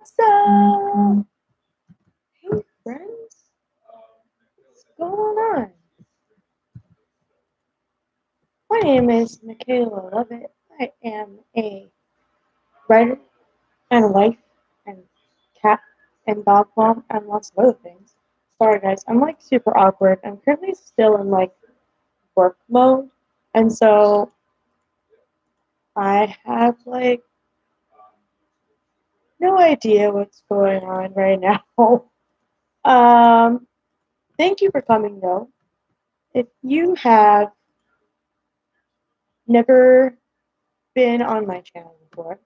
What's up? Hey, friends. What's going on? My name is Michaela Lovett. I am a writer and wife and cat and dog mom and lots of other things. Sorry, guys. I'm like super awkward. I'm currently still in like work mode. And so I have like no idea what's going on right now. Thank you for coming though. If you have never been on my channel before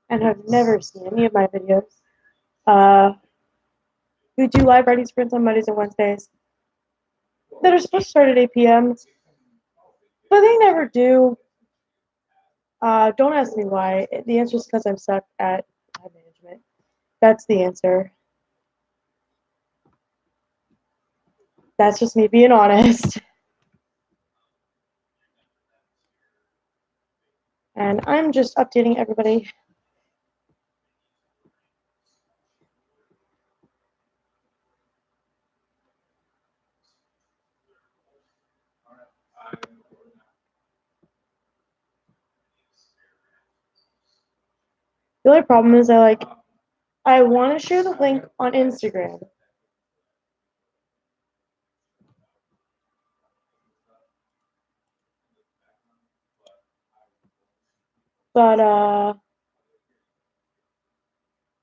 and have never seen any of my videos, uh, we do live writing sprints on Mondays and Wednesdays that are supposed to start at 8 p.m., but they never do. Don't ask me why. The answer is because I'm stuck at time management. That's the answer. That's just me being honest. And I'm just updating everybody. The only problem is I want to share the link on Instagram, but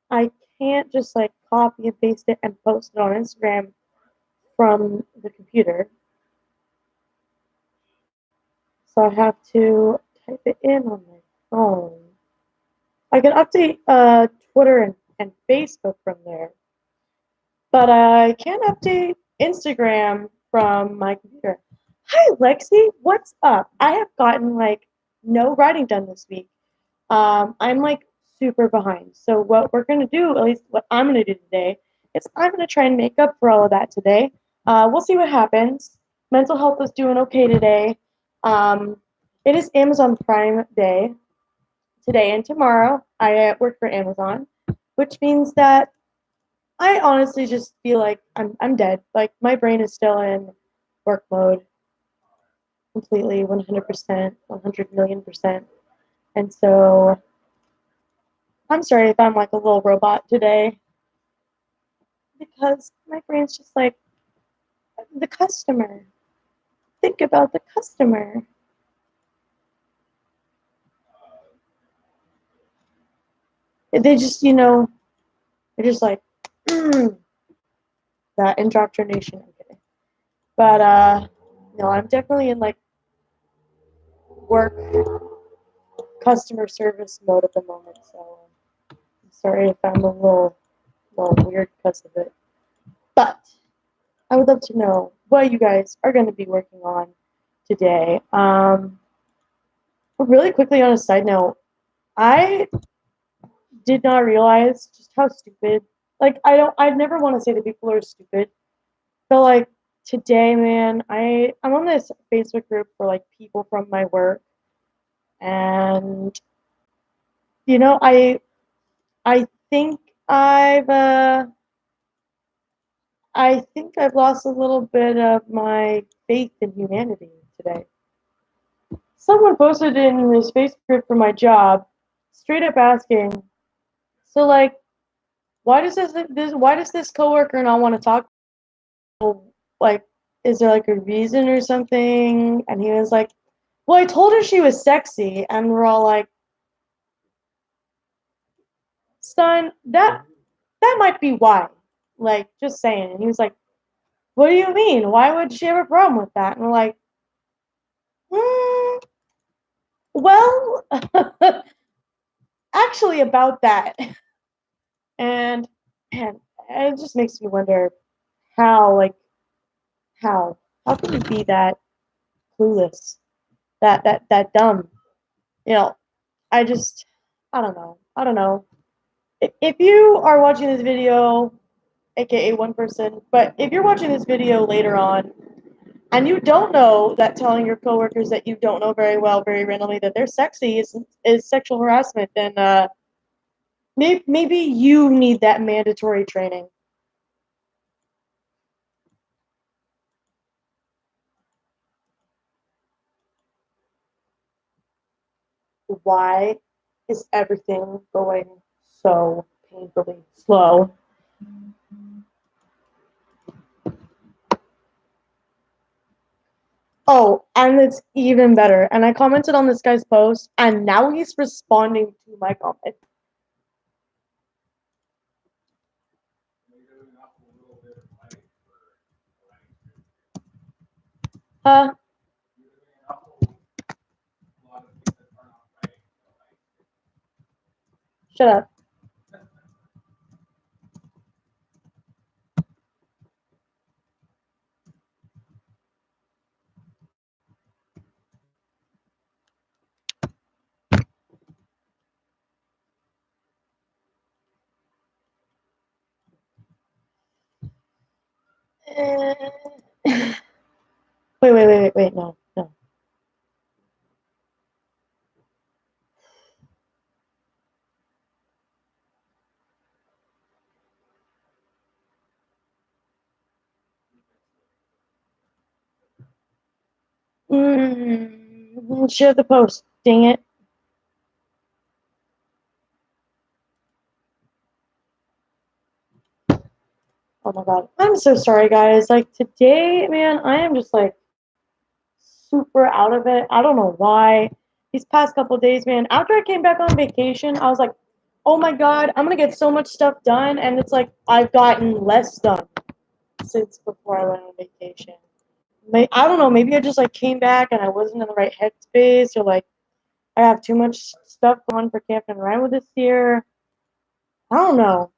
I can't just like copy and paste it and post it on Instagram from the computer. So I have to type it in on my phone. I can update Twitter and Facebook from there, but I can't update Instagram from my computer. Hi, Lexi. What's up? I have gotten like no writing done this week. I'm like super behind. So what we're gonna do, at least what I'm gonna do today, is I'm gonna try and make up for all of that today. We'll see what happens. Mental health is doing okay today. It is Amazon Prime Day today and tomorrow. I work for Amazon, which means that I honestly just feel like I'm dead. Like my brain is still in work mode completely, 100%, 100 million%. And so I'm sorry if I'm like a little robot today because my brain's just like the customer. Think about the customer. They just, they're just like, that indoctrination. I'm kidding. But no, I'm definitely in like work customer service mode at the moment. So I'm sorry if I'm a little weird because of it. But I would love to know what you guys are going to be working on today. Really quickly on a side note, I did not realize just how stupid. Like I'd never want to say that people are stupid, but like today, man, I'm on this Facebook group for like people from my work, and I think I think I've lost a little bit of my faith in humanity today. Someone posted in this Facebook group for my job, straight up asking, so like, why does this coworker not want to talk? Like, is there like a reason or something? And he was like, well, I told her she was sexy, and we're all like, son, that might be why. Like, just saying. And he was like, what do you mean? Why would she have a problem with that? And we're like, well, actually, about that. And man, it just makes me wonder how, like, how can you be that clueless, that dumb? You know, I just, I don't know. I don't know. If you are watching this video, aka one person, but if you're watching this video later on and you don't know that telling your coworkers that you don't know very well, very randomly, that they're sexy is sexual harassment, then Maybe you need that mandatory training. Why is everything going so painfully slow? Oh, and it's even better. And I commented on this guy's post, and now he's responding to my comment. Huh? Shut up. Wait, no, no. Share the post. Dang it. Oh my god. I'm so sorry, guys. Like, today, man, I am just like super out of it. I don't know why. These past couple days, man, after I came back on vacation, I was like, oh my god, I'm gonna get so much stuff done. And it's like, I've gotten less done since before I went on vacation. I don't know, maybe I just like came back and I wasn't in the right headspace, or like I have too much stuff going for Camp NaNoWriMo this year. I don't know.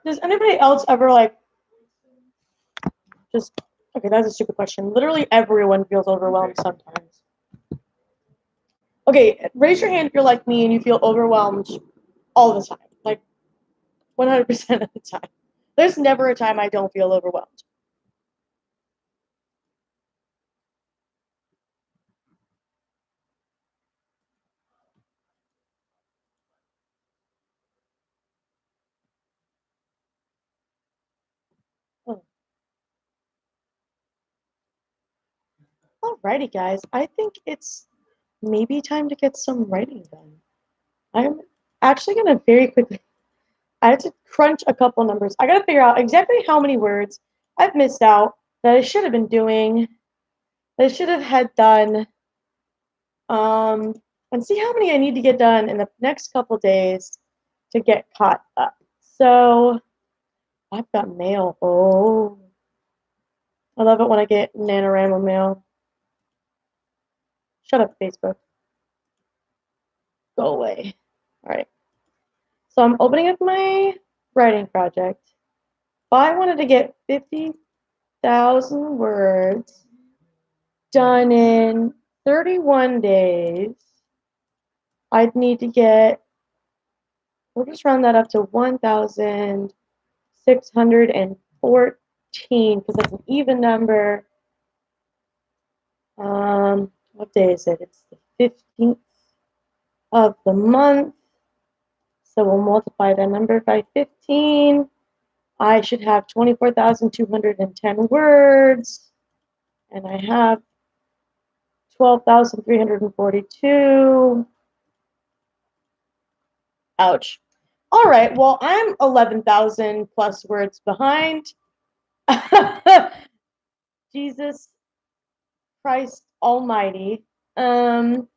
Does anybody else ever like just okay, that's a stupid question. Literally everyone feels overwhelmed sometimes. Okay, raise your hand if you're like me and you feel overwhelmed all the time. Like 100% of the time. There's never a time I don't feel overwhelmed. Oh. Alrighty, guys. I think it's maybe time to get some writing done. I'm actually gonna very quickly. I had to crunch a couple numbers. I gotta figure out exactly how many words I've missed out that I should have been doing, that I should have had done, um, and see how many I need to get done in the next couple days to get caught up. So I've got mail. Oh, I love it when I get NaNoWriMo mail. Shut up, Facebook. Go away. All right. So I'm opening up my writing project. If I wanted to get 50,000 words done in 31 days, I'd need to get, we'll just round that up to 1,614 because that's an even number. What day is it? It's the 15th of the month. So we'll multiply that number by 15. I should have 24,210 words. And I have 12,342. Ouch. All right, well, I'm 11,000 plus words behind. Jesus Christ Almighty. So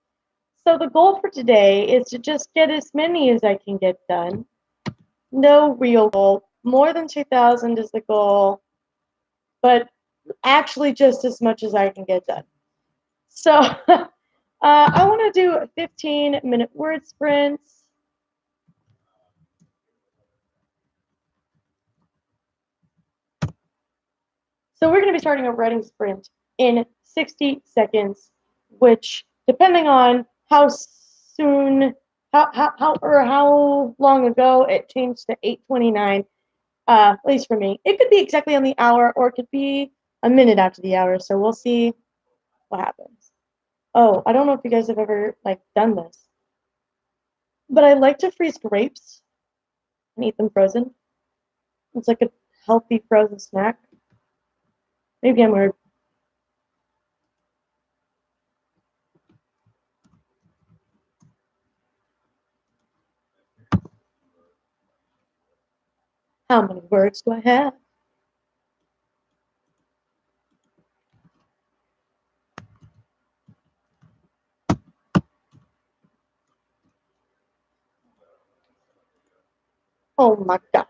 the goal for today is to just get as many as I can get done. No real goal. More than 2,000 is the goal, but actually just as much as I can get done. So I want to do 15-minute word sprints. So we're going to be starting a writing sprint in 60 seconds, which, depending on how soon, how long ago it changed to 8:29, at least for me. It could be exactly on the hour, or it could be a minute after the hour. So we'll see what happens. Oh, I don't know if you guys have ever like done this, but I like to freeze grapes and eat them frozen. It's like a healthy frozen snack. Maybe I'm weird. How many words do I have? Oh my god.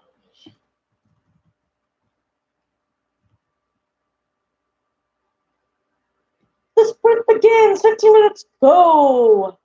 The sprint begins! 15 minutes, go!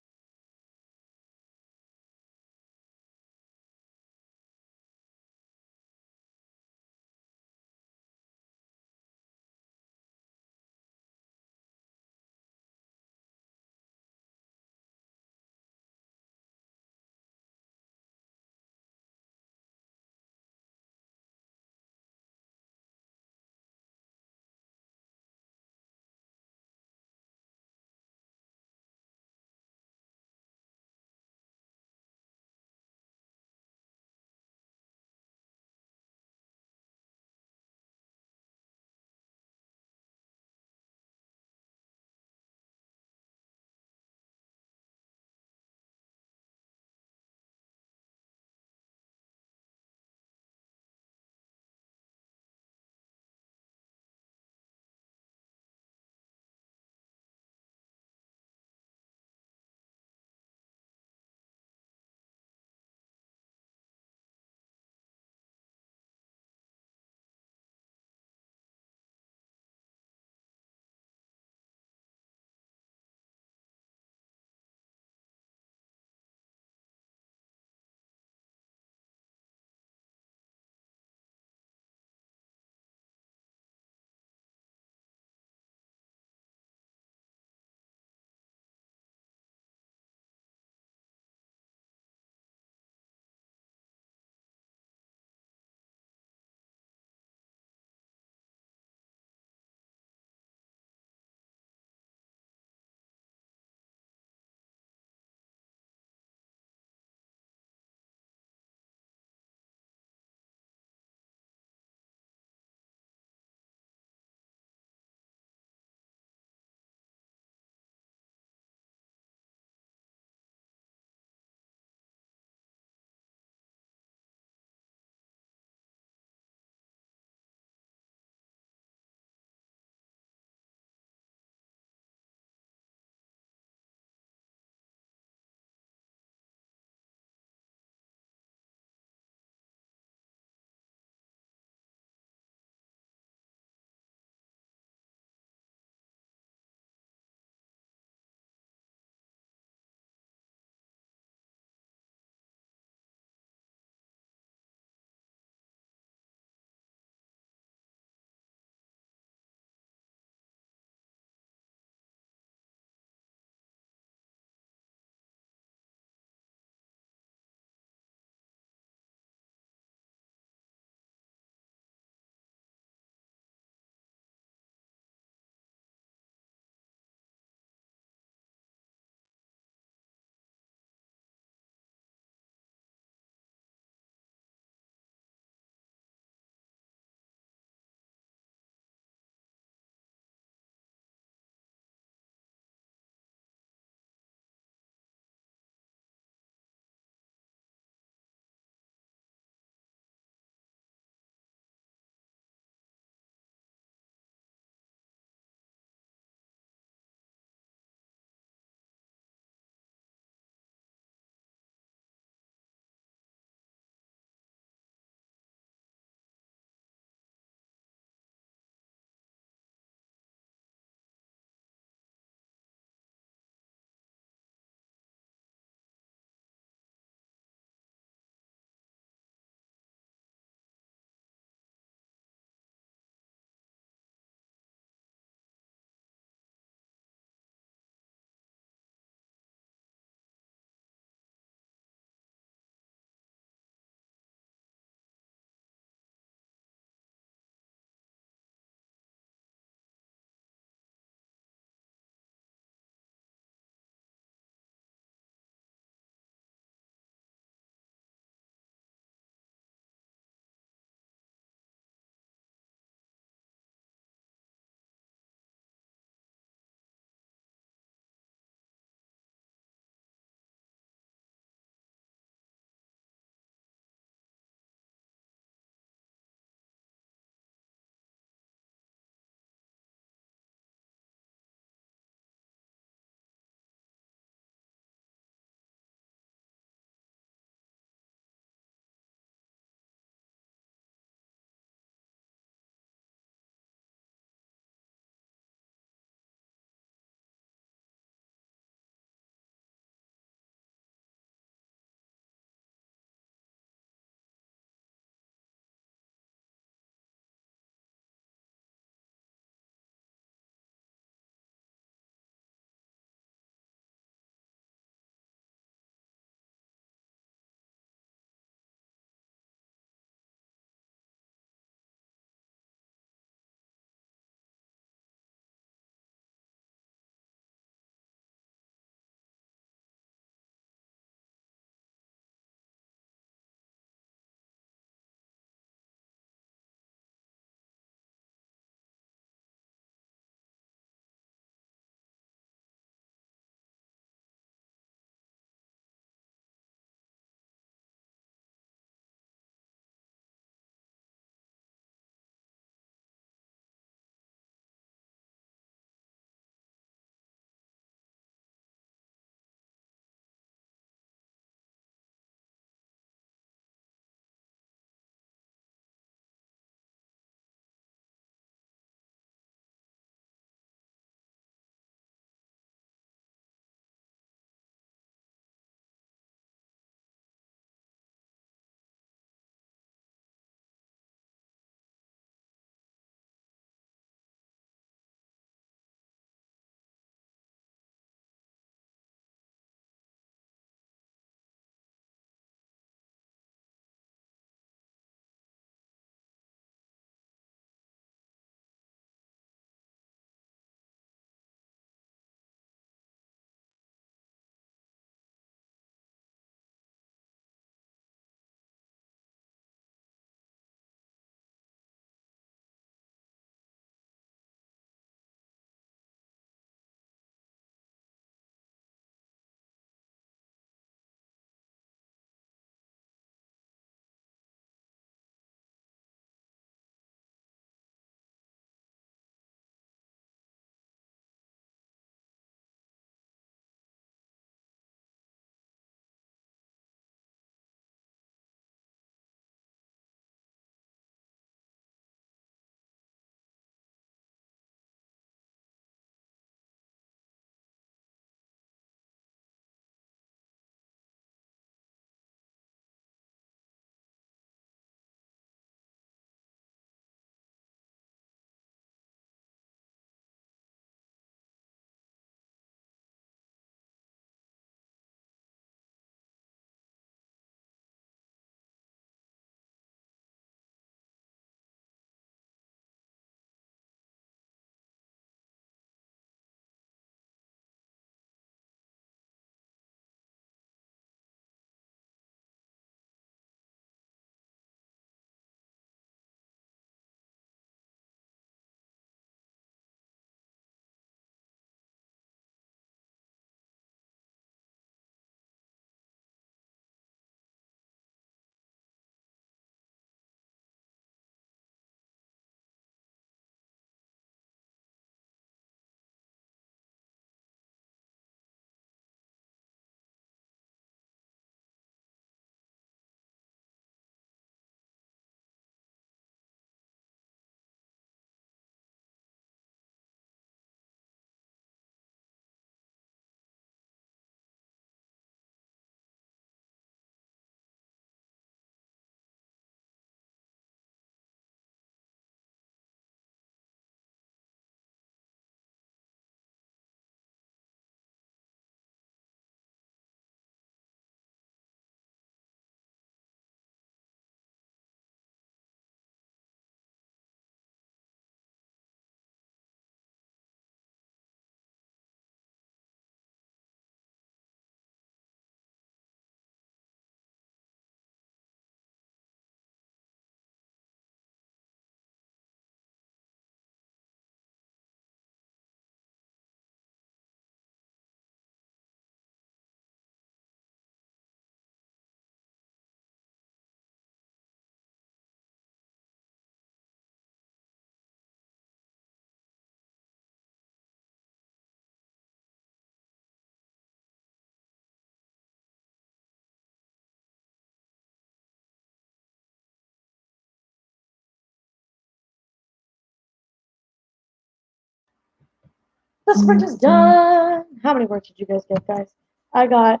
The sprint is done. How many words did you guys get, guys? I got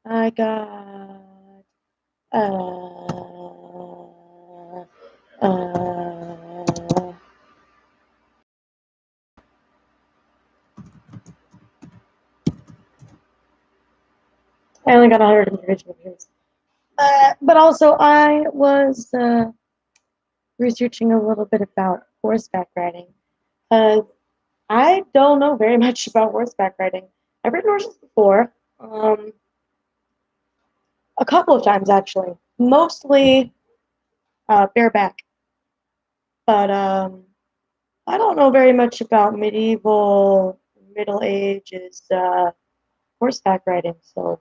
I got uh I only got 100 views. But also I was researching a little bit about horseback riding. I don't know very much about horseback riding. I've ridden horses before, a couple of times actually, mostly bareback. But I don't know very much about medieval, Middle Ages horseback riding, so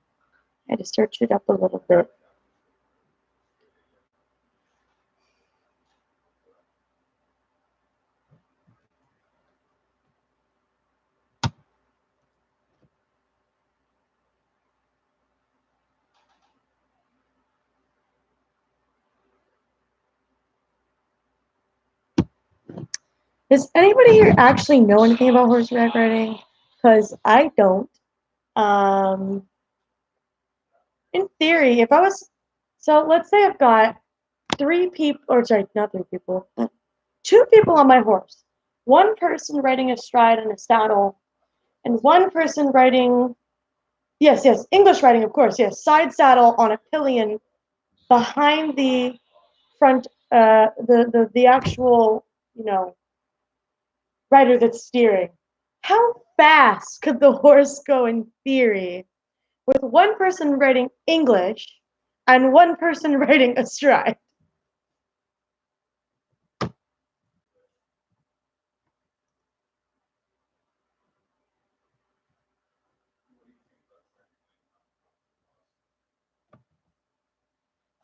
I had to search it up a little bit. Does anybody here actually know anything about horseback riding? Because I don't. Um, in theory, if I was, so let's say I've got three people, or sorry, not three people, two people on my horse. One person riding astride on a saddle, and one person riding, yes, English riding, of course, yes, side saddle on a pillion behind the front, the actual, rider that's steering. How fast could the horse go in theory with one person riding English and one person riding astride?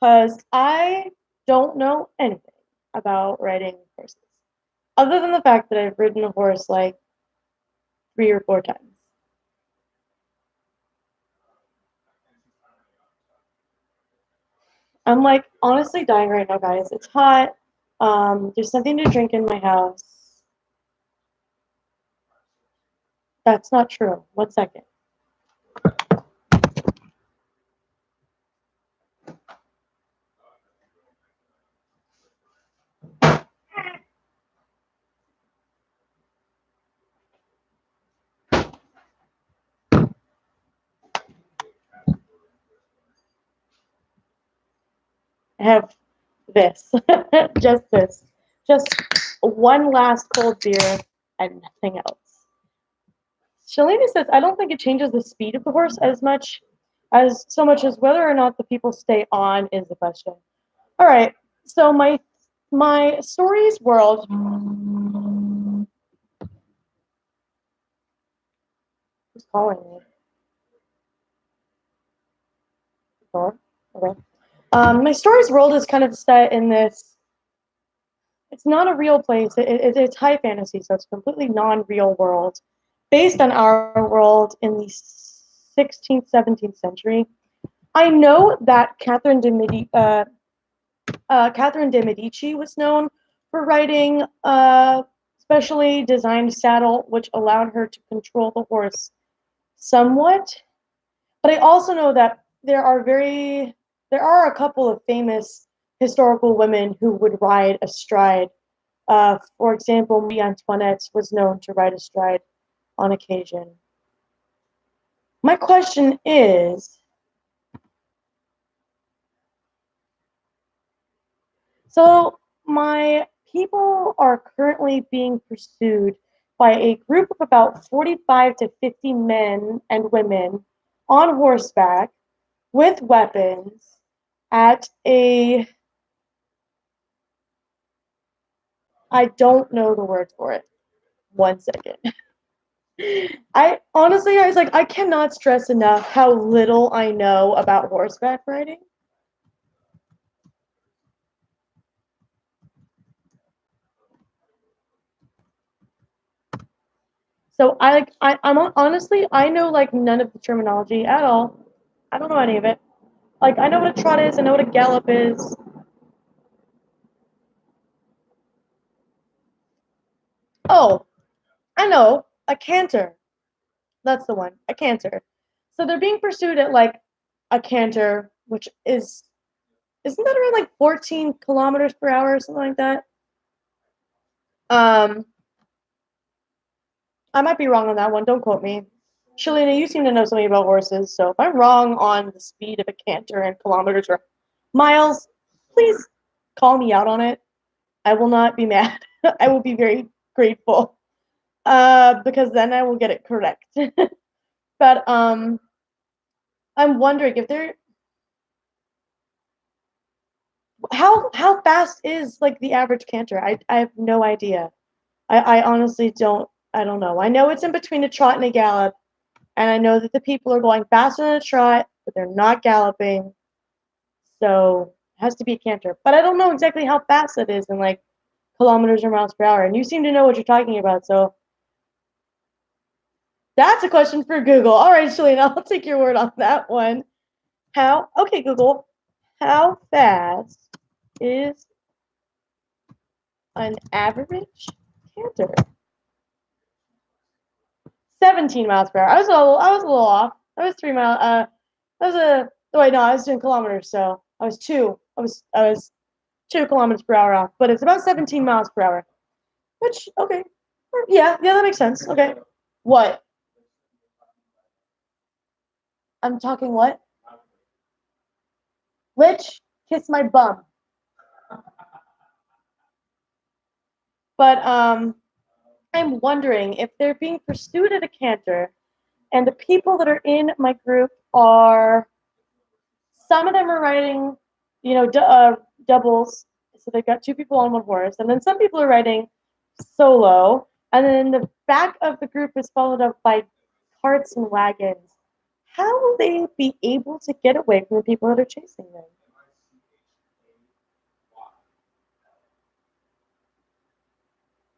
Because I don't know anything about riding horses, other than the fact that I've ridden a horse like 3 or 4 times. I'm like honestly dying right now, guys. It's hot. There's something to drink in my house. That's not true. 1 second. I have this, just this, just one last cold beer and nothing else. Shalini says, I don't think it changes the speed of the horse as much as so much as whether or not the people stay on is the question. All right, so my stories world. Who's calling me? Okay. My stories world is kind of set in this. It's not a real place. It's high fantasy, so it's a completely non-real world, based on our world in the 16th, 17th century. I know that Catherine de Medici was known for writing a specially designed saddle, which allowed her to control the horse somewhat. But I also know that there are a couple of famous historical women who would ride astride. For example, Marie Antoinette was known to ride astride on occasion. My question is, so my people are currently being pursued by a group of about 45 to 50 men and women on horseback with weapons at a, I don't know the word for it. 1 second. I honestly, I was like, I cannot stress enough how little I know about horseback riding. So I'm honestly, I know like none of the terminology at all. I don't know any of it. Like I know what a trot is, I know what a gallop is. Oh, I know, a canter. That's the one, a canter. So they're being pursued at like a canter, which is isn't that around like 14 kilometers per hour or something like that? Um, I might be wrong on that one. Don't quote me. Shalina, you seem to know something about horses, so if I'm wrong on the speed of a canter in kilometers or miles, please call me out on it. I will not be mad. I will be very grateful. Because then I will get it correct. But I'm wondering if there how fast is like the average canter? I have no idea. I honestly I don't know. I know it's in between a trot and a gallop, and I know that the people are going faster than a trot, but they're not galloping. So it has to be a canter. But I don't know exactly how fast it is in like kilometers or miles per hour. And you seem to know what you're talking about, so that's a question for Google. All right, Shalina, I'll take your word on that one. Okay, Google, how fast is an average canter? 17 miles per hour. I was a little off. I was 3 miles. I was oh wait, no, I was doing kilometers, so I was 2 kilometers per hour off, but it's about 17 miles per hour. Which, okay. Yeah, that makes sense. Okay. What? I'm talking what? Lich, kiss my bum. But I'm wondering if they're being pursued at a canter, and the people that are in my group are some of them are riding, doubles. So they've got two people on one horse, and then some people are riding solo, and then the back of the group is followed up by carts and wagons. How will they be able to get away from the people that are chasing them?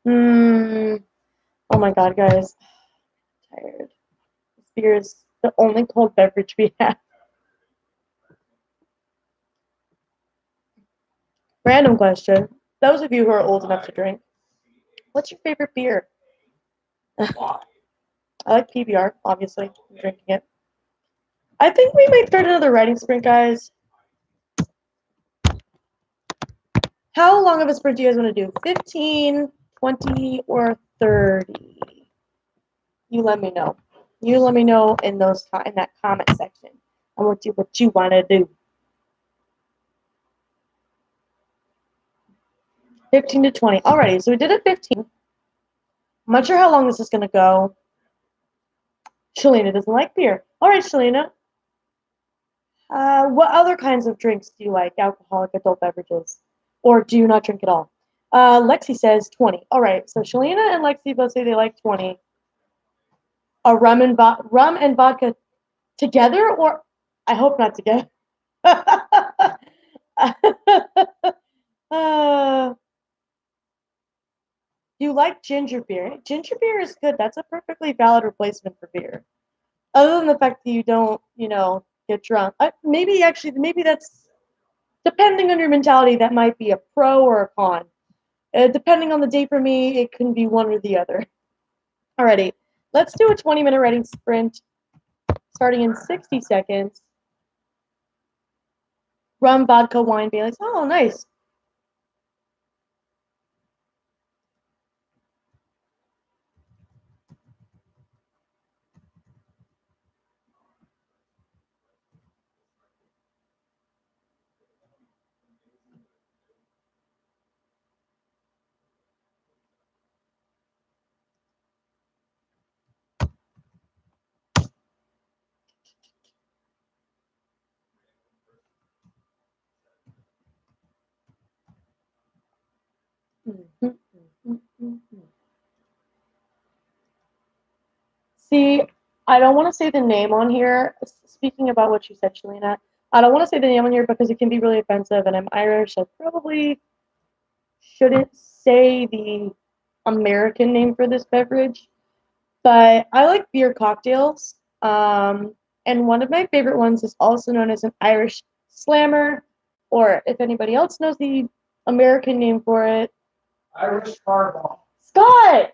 Hmm. Oh my god, guys. I'm tired. Beer is the only cold beverage we have. Random question. Those of you who are old enough to drink, what's your favorite beer? I like PBR, obviously. I'm drinking it. I think we might start another writing sprint, guys. How long of a sprint do you guys want to do? 15, 20, or 30? You let me know. You let me know in that comment section. I want you what you want to do. 15 to 20. Alrighty, so we did a 15. I'm not sure how long this is going to go. Shalina doesn't like beer. All right, Shalina. What other kinds of drinks do you like? Alcoholic adult beverages, or do you not drink at all? Lexi says 20. All right, so Shalina and Lexi both say they like 20. A rum and vodka together, or I hope not together. uh, you like ginger beer? Ginger beer is good. That's a perfectly valid replacement for beer. Other than the fact that you don't, get drunk. Maybe that's depending on your mentality. That might be a pro or a con. Depending on the day for me, it can be one or the other. Alrighty, let's do a 20-minute writing sprint starting in 60 seconds. Rum, vodka, wine, Baileys. Oh, nice. See, I don't want to say the name on here. Speaking about what you said, Shalina, I don't want to say the name on here because it can be really offensive, and I'm Irish, so probably shouldn't say the American name for this beverage. But I like beer cocktails. And one of my favorite ones is also known as an Irish slammer, or if anybody else knows the American name for it, Irish Fireball. Scott!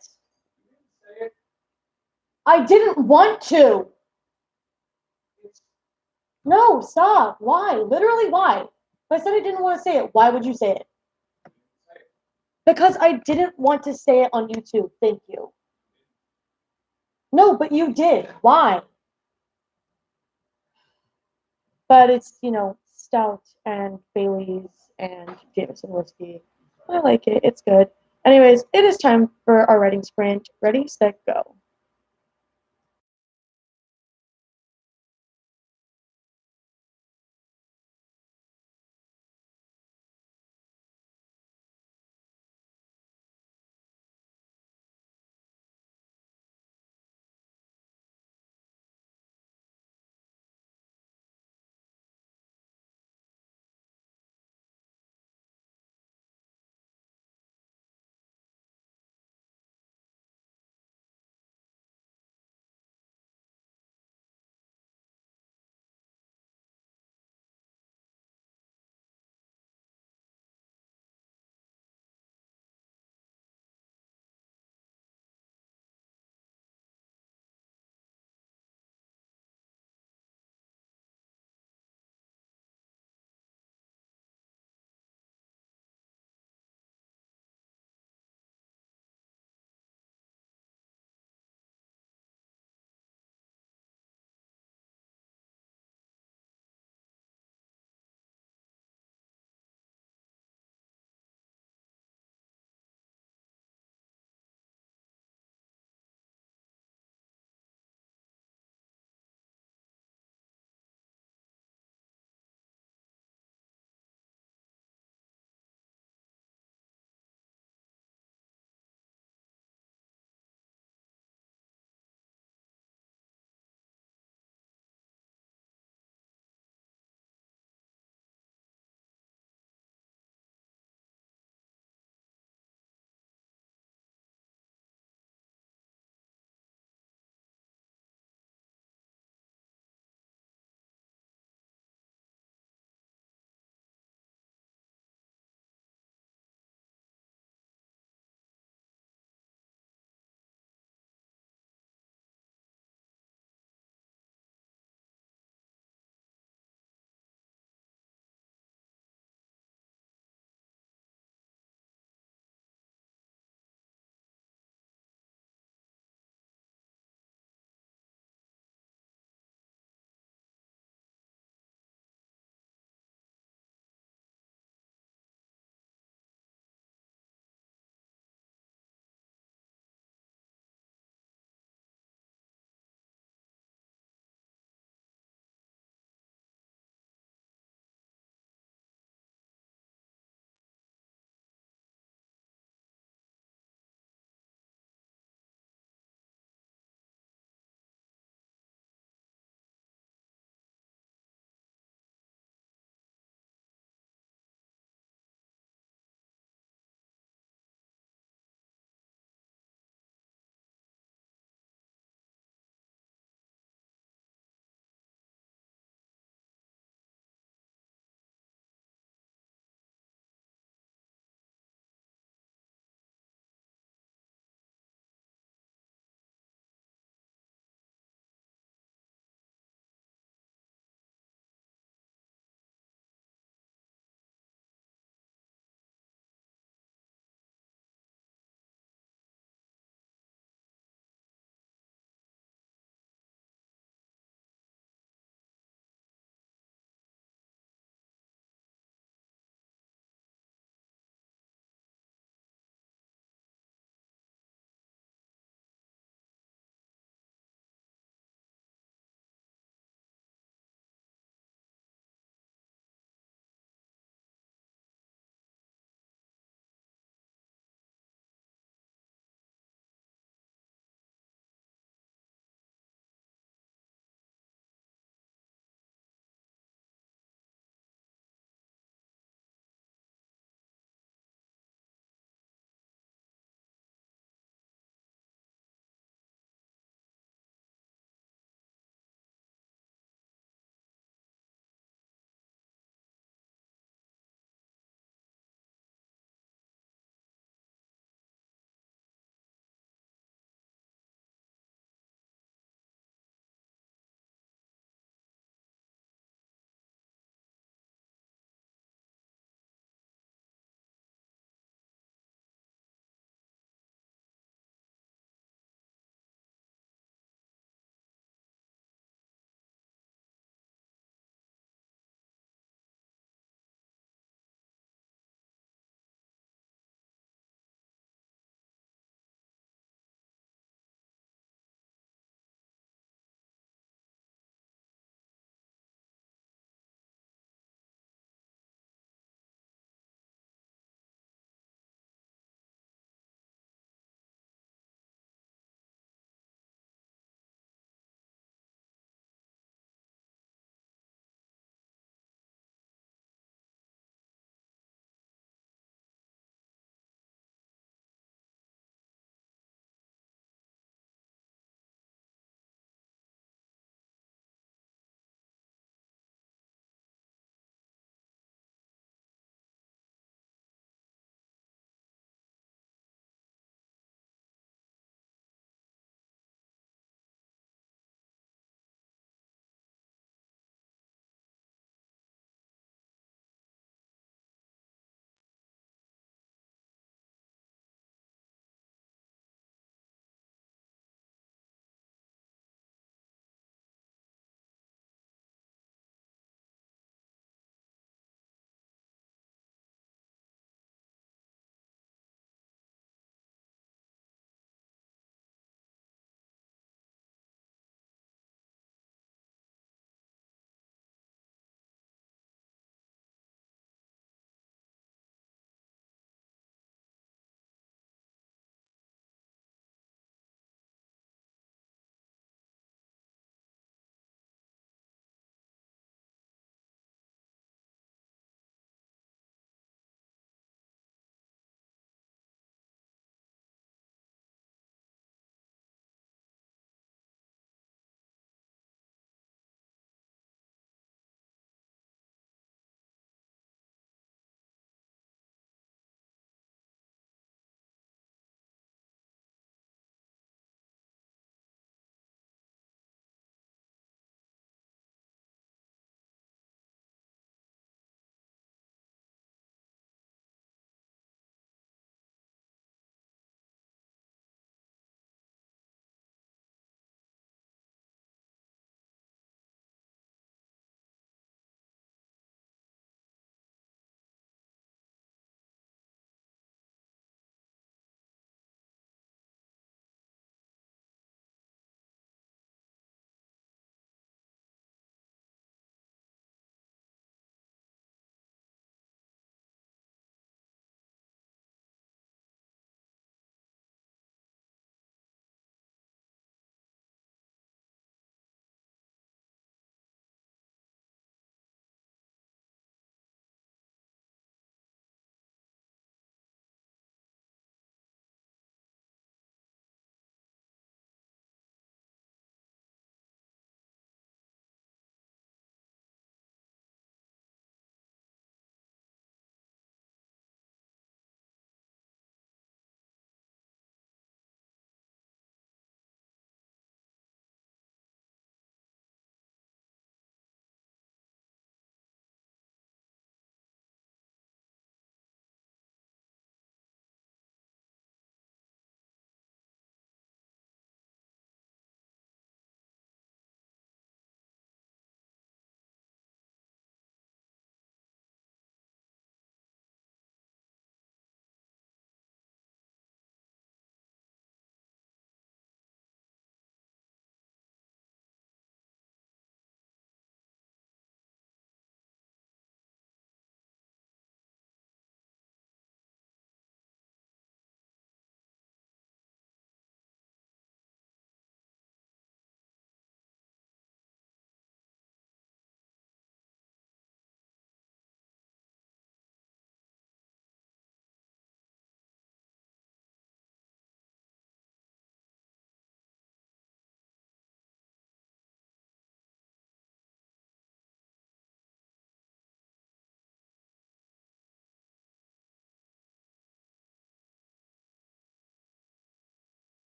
I didn't want to. No, stop. Why? Literally, why? If I said I didn't want to say it, why would you say it? Because I didn't want to say it on YouTube. Thank you. No, but you did. Why? But it's, stout and Bailey's and Jameson whiskey. I like it. It's good. Anyways, it is time for our writing sprint. Ready, set, go.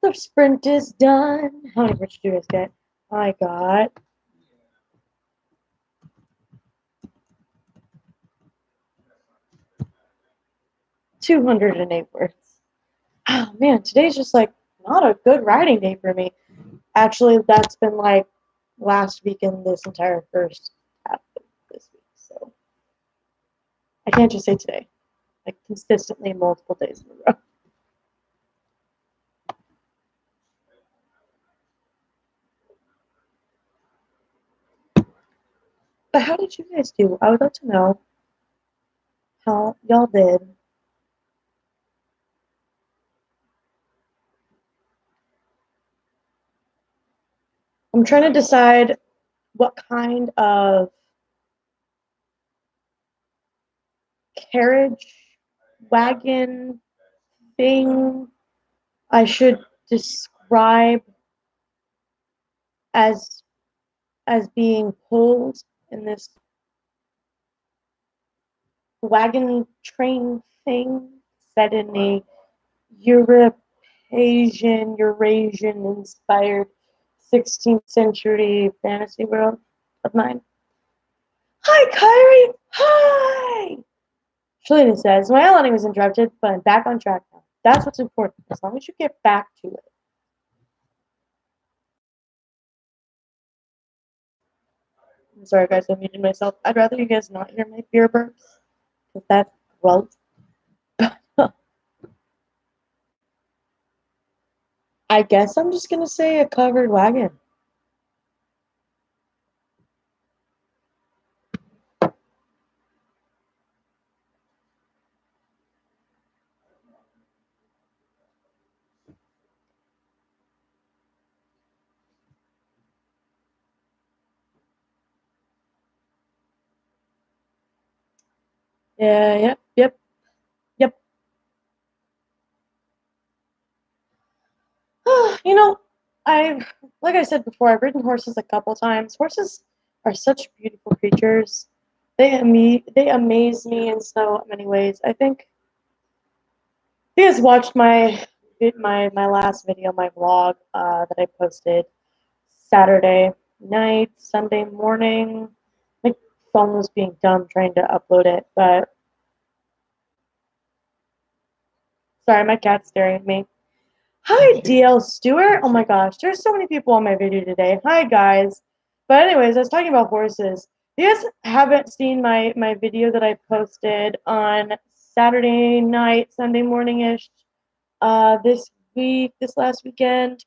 The sprint is done. How many words did you guys get? I got 208 words. Oh man, today's just like not a good writing day for me. Actually, that's been like last week and this entire first half of this week. So I can't just say today. Like consistently multiple days in a row. But how did you guys do? I would love to know how y'all did. I'm trying to decide what kind of carriage, wagon thing I should describe as being pulled in this wagon train thing set in a Eurasian inspired 16th century fantasy world of mine. Hi, Kyrie! Hi! Shalina says, my outlining was interrupted, but I'm back on track now. That's what's important, as long as you get back to it. I'm sorry, guys, I muted myself. I'd rather you guys not hear my beer burps, because that's gross. I guess I'm just gonna say a covered wagon. Yeah, yep. You know, like I said before, I've ridden horses a couple times. Horses are such beautiful creatures. They amaze me in so many ways. I think you guys watched my last video, my vlog that I posted Saturday night, Sunday morning. My phone was being dumb trying to upload it, but sorry, my cat's staring at me. Hi, DL Stewart. Oh my gosh, there's so many people on my video today. Hi, guys. But anyways, I was talking about horses. If you guys haven't seen my video that I posted on Saturday night, Sunday morning-ish, this last weekend,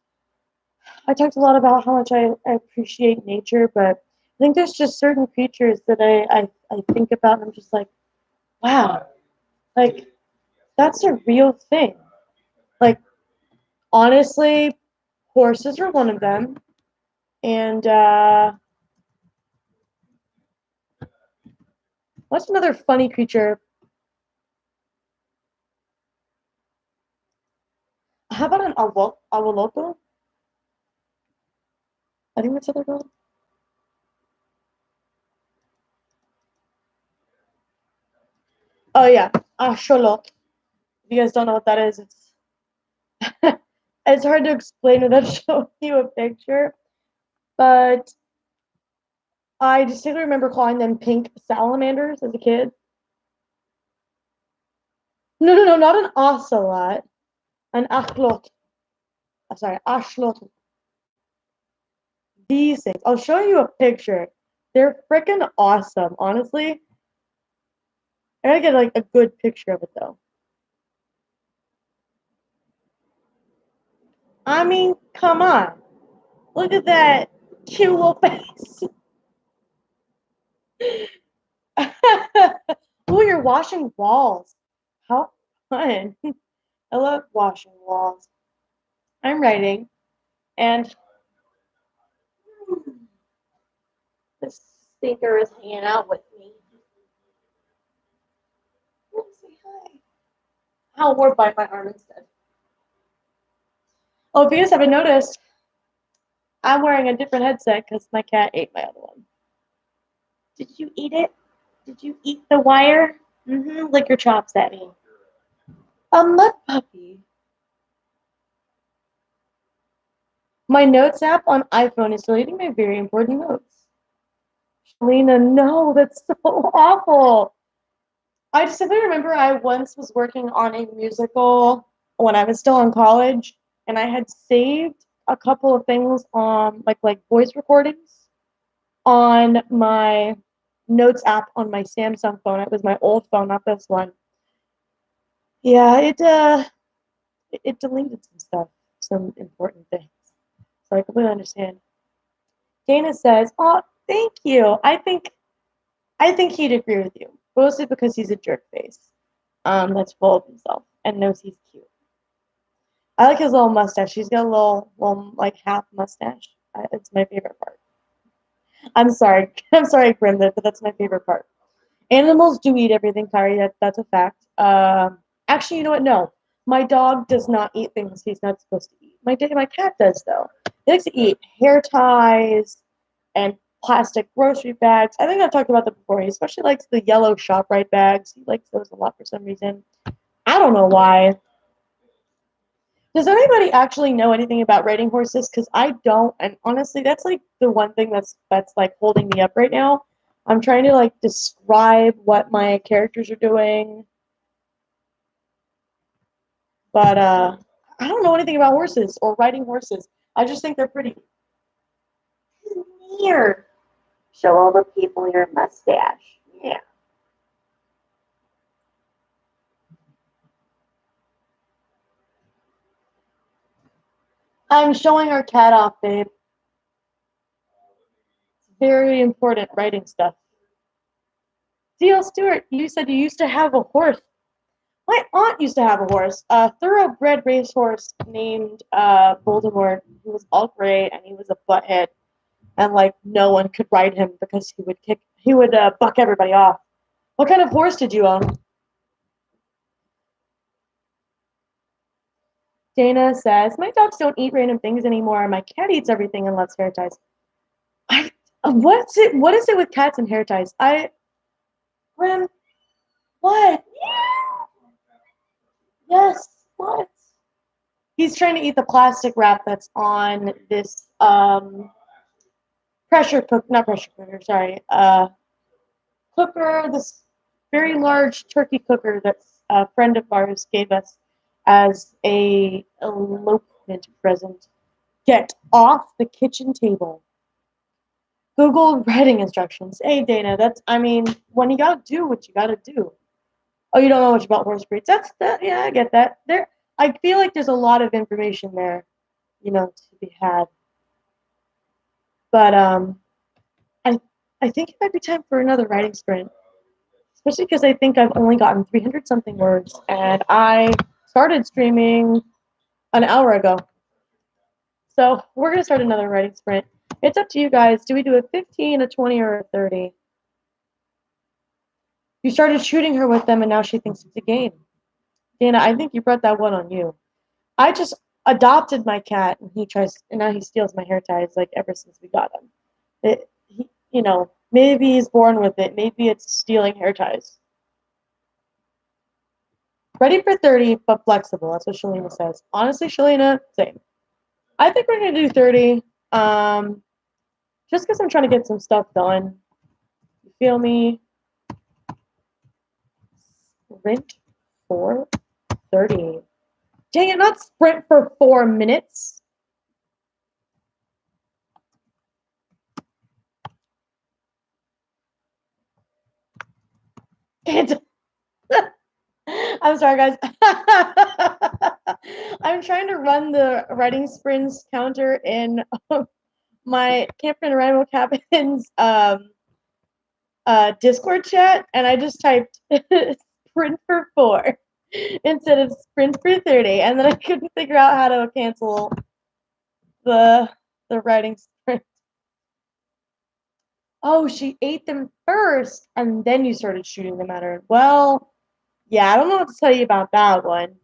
I talked a lot about how much I appreciate nature, but I think there's just certain creatures that I think about and I'm just like, wow, like that's a real thing. Like honestly, horses are one of them. And what's another funny creature? How about an awoloto? I think that's what they're called. Oh yeah, axolot. If you guys don't know what that is, it's it's hard to explain without showing you a picture. But I distinctly remember calling them pink salamanders as a kid. No, not an ocelot, an axolot. Sorry, axolot. These things. I'll show you a picture. They're freaking awesome. Honestly, I gotta get like a good picture of it though. I mean, come on. Look at that cute little face. Oh, you're washing walls. How fun. I love washing walls. I'm writing, and this stinker is hanging out with me. Let's say hi. I'll ward by my arm instead. Oh, if you guys haven't noticed, I'm wearing a different headset because my cat ate my other one. Did you eat it? Did you eat the wire? Mm-hmm. Lick your chops at me. A mud puppy. My notes app on iPhone is deleting my very important notes. Shalina, no, that's so awful. I distinctly remember I once was working on a musical when I was still in college, and I had saved a couple of things on like voice recordings on my notes app on my Samsung phone. It was my old phone, not this one. Yeah, it deleted some stuff, some important things. So I completely understand. Dana says, "Oh, thank you. I think he'd agree with you, mostly because he's a jerk face. That's full of himself and knows he's cute. I like his little mustache. He's got a little like half mustache. It's my favorite part. I'm sorry, I'm sorry, Grimmed, but that's my favorite part. Animals do eat everything, Kari. That's a fact. Actually, you know what? No, my dog does not eat things he's not supposed to eat. My cat does though. He likes to eat hair ties and plastic grocery bags. I think I've talked about that before. He especially likes the yellow ShopRite bags. He likes those a lot for some reason. I don't know why. Does anybody actually know anything about riding horses? Because I don't, and honestly, that's like the one thing that's like holding me up right now. I'm trying to like describe what my characters are doing, but I don't know anything about horses or riding horses. I just think they're pretty. Here, show all the people your mustache. Yeah. I'm showing our cat off, babe. It's very important writing stuff. D.L. Stewart, you said you used to have a horse. My aunt used to have a horse, a thoroughbred racehorse named Voldemort. He was all gray and he was a butthead, and like no one could ride him because he would buck everybody off. What kind of horse did you own? Dana says my dogs don't eat random things anymore. My cat eats everything and loves hair ties. I what's it? What is it with cats and hair ties? Grim, what? Yes, what? He's trying to eat the plastic wrap that's on this pressure cook, not pressure cooker, sorry, cooker, this very large turkey cooker that a friend of ours gave us as a elopement present. Get off the kitchen table. Google writing instructions. Hey Dana, I mean, when you gotta do what you gotta do. Oh, you don't know much about horse breeds. That's that. Yeah, I get that. I feel like there's a lot of information there, to be had. But I, I think it might be time for another writing sprint. Especially because I think I've only gotten 300 something words, and I started streaming an hour ago. So we're gonna start another writing sprint. It's up to you guys. Do we do a 15, a 20, or a 30? You started shooting her with them, and now she thinks it's a game. Dana, I think you brought that one on you. I just adopted my cat, and now he steals my hair ties. Like ever since we got him, maybe he's born with it. Maybe it's stealing hair ties. Ready for 30, but flexible. That's what Shalina says. Honestly, Shalina, same. I think we're gonna do 30. Um, just because I'm trying to get some stuff done. You feel me? Sprint for 30. Dang it, not sprint for 4 minutes. It's I'm sorry, guys. I'm trying to run the writing sprints counter in my Camp NaNoWriMo Cabins Discord chat, and I just typed sprint for 4 instead of sprint for 30, and then I couldn't figure out how to cancel the writing sprint. Oh, she ate them first, and then you started shooting them at her. Well, yeah, I don't know what to tell you about that one.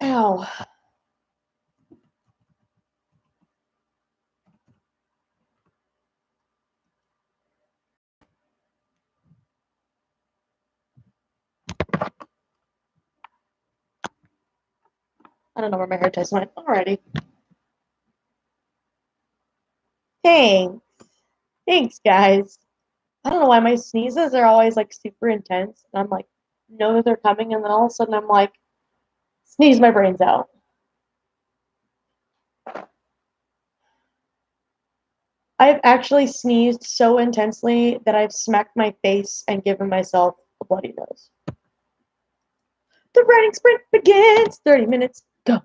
Ow. I don't know where my hair ties went. Alrighty. Thanks. Thanks, guys. I don't know why my sneezes are always like super intense. And I'm like, know that they're coming, and then all of a sudden I'm like, sneeze my brains out. I've actually sneezed so intensely that I've smacked my face and given myself a bloody nose. The writing sprint begins. 30 minutes. Go.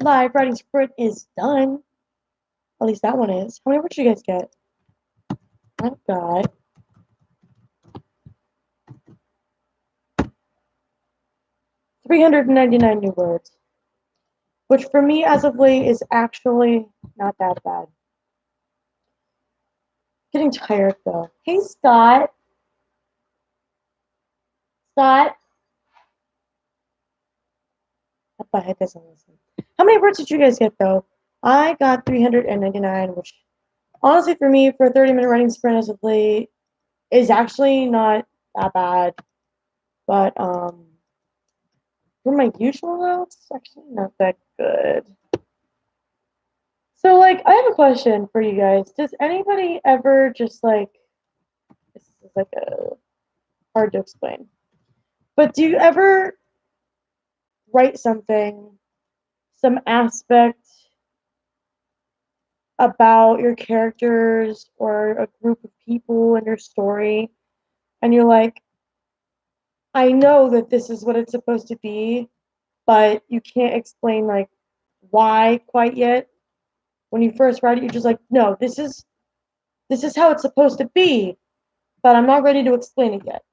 live writing sprint is done. At least that one is. How many words did you guys get? I've got 399 new words, which for me as of late is actually not that bad. Getting tired though. Hey Scott. Scott. What the heck doesn't listen? How many words did you guys get though? I got 399, which honestly for me, for a 30-minute writing sprint as of late, is actually not that bad. But for my usual though, it's actually not that good. So like I have a question for you guys. Does anybody ever just like, this is like a hard to explain. But do you ever write something, some aspect about your characters or a group of people in your story, and you're like, I know that this is what it's supposed to be, but you can't explain like why quite yet. When you first write it, you're just like, no, this is how it's supposed to be, but I'm not ready to explain it yet.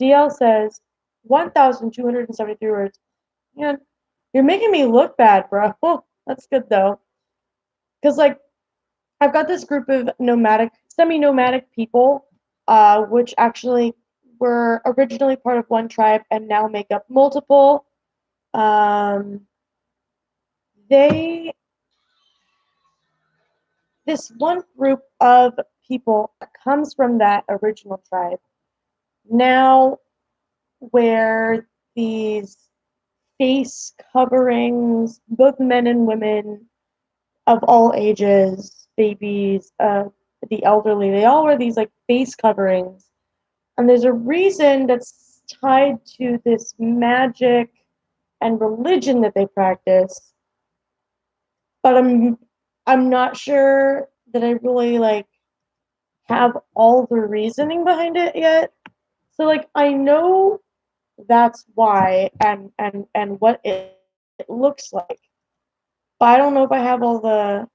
DL says 1,273 words. Yeah, you're making me look bad, bro. That's good though, because like I've got this group of semi-nomadic people, which actually were originally part of one tribe and now make up multiple. Um, they, this one group of people comes from that original tribe now wear these face coverings, both men and women of all ages, babies, the elderly. They all wear these like face coverings, and there's a reason that's tied to this magic and religion that they practice. But I'm not sure that I really like have all the reasoning behind it yet. So like I know that's why and what it looks like. But I don't know if I have all the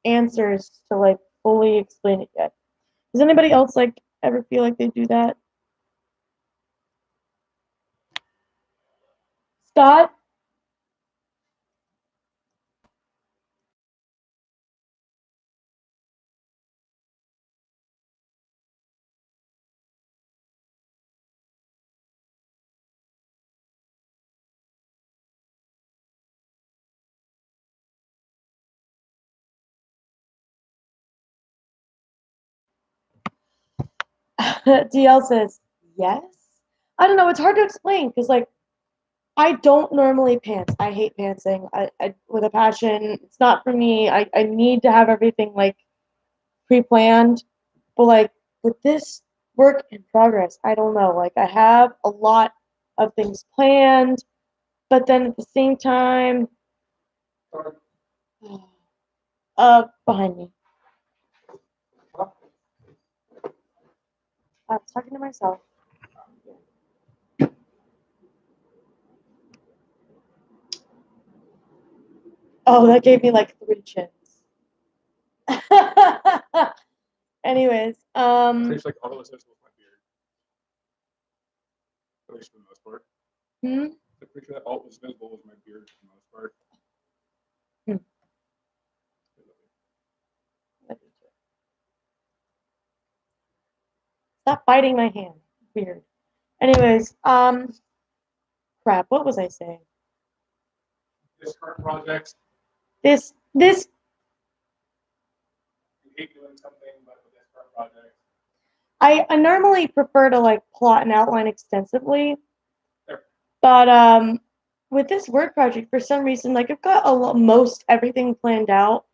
answers to like fully explain it yet. Does anybody else like ever feel like they do that? Scott? DL says yes. I don't know. It's hard to explain because like I don't normally pants. I hate pantsing. I with a passion. It's not for me. I need to have everything like pre-planned. But like with this work in progress, I don't know. Like I have a lot of things planned, but then at the same time, behind me. I was talking to myself. Oh, that gave me like 3 chins. Anyways, Tastes like all this is with my beard. At least for the most part. hmm? I'm pretty sure that all was visible was my beard for the most part. Hmm. Stop biting my hand. Weird. Anyways, crap. What was I saying? This current project, This you hate doing something, but with this current project, I normally prefer to like plot and outline extensively, there. but with this word project, for some reason, like I've got most everything planned out.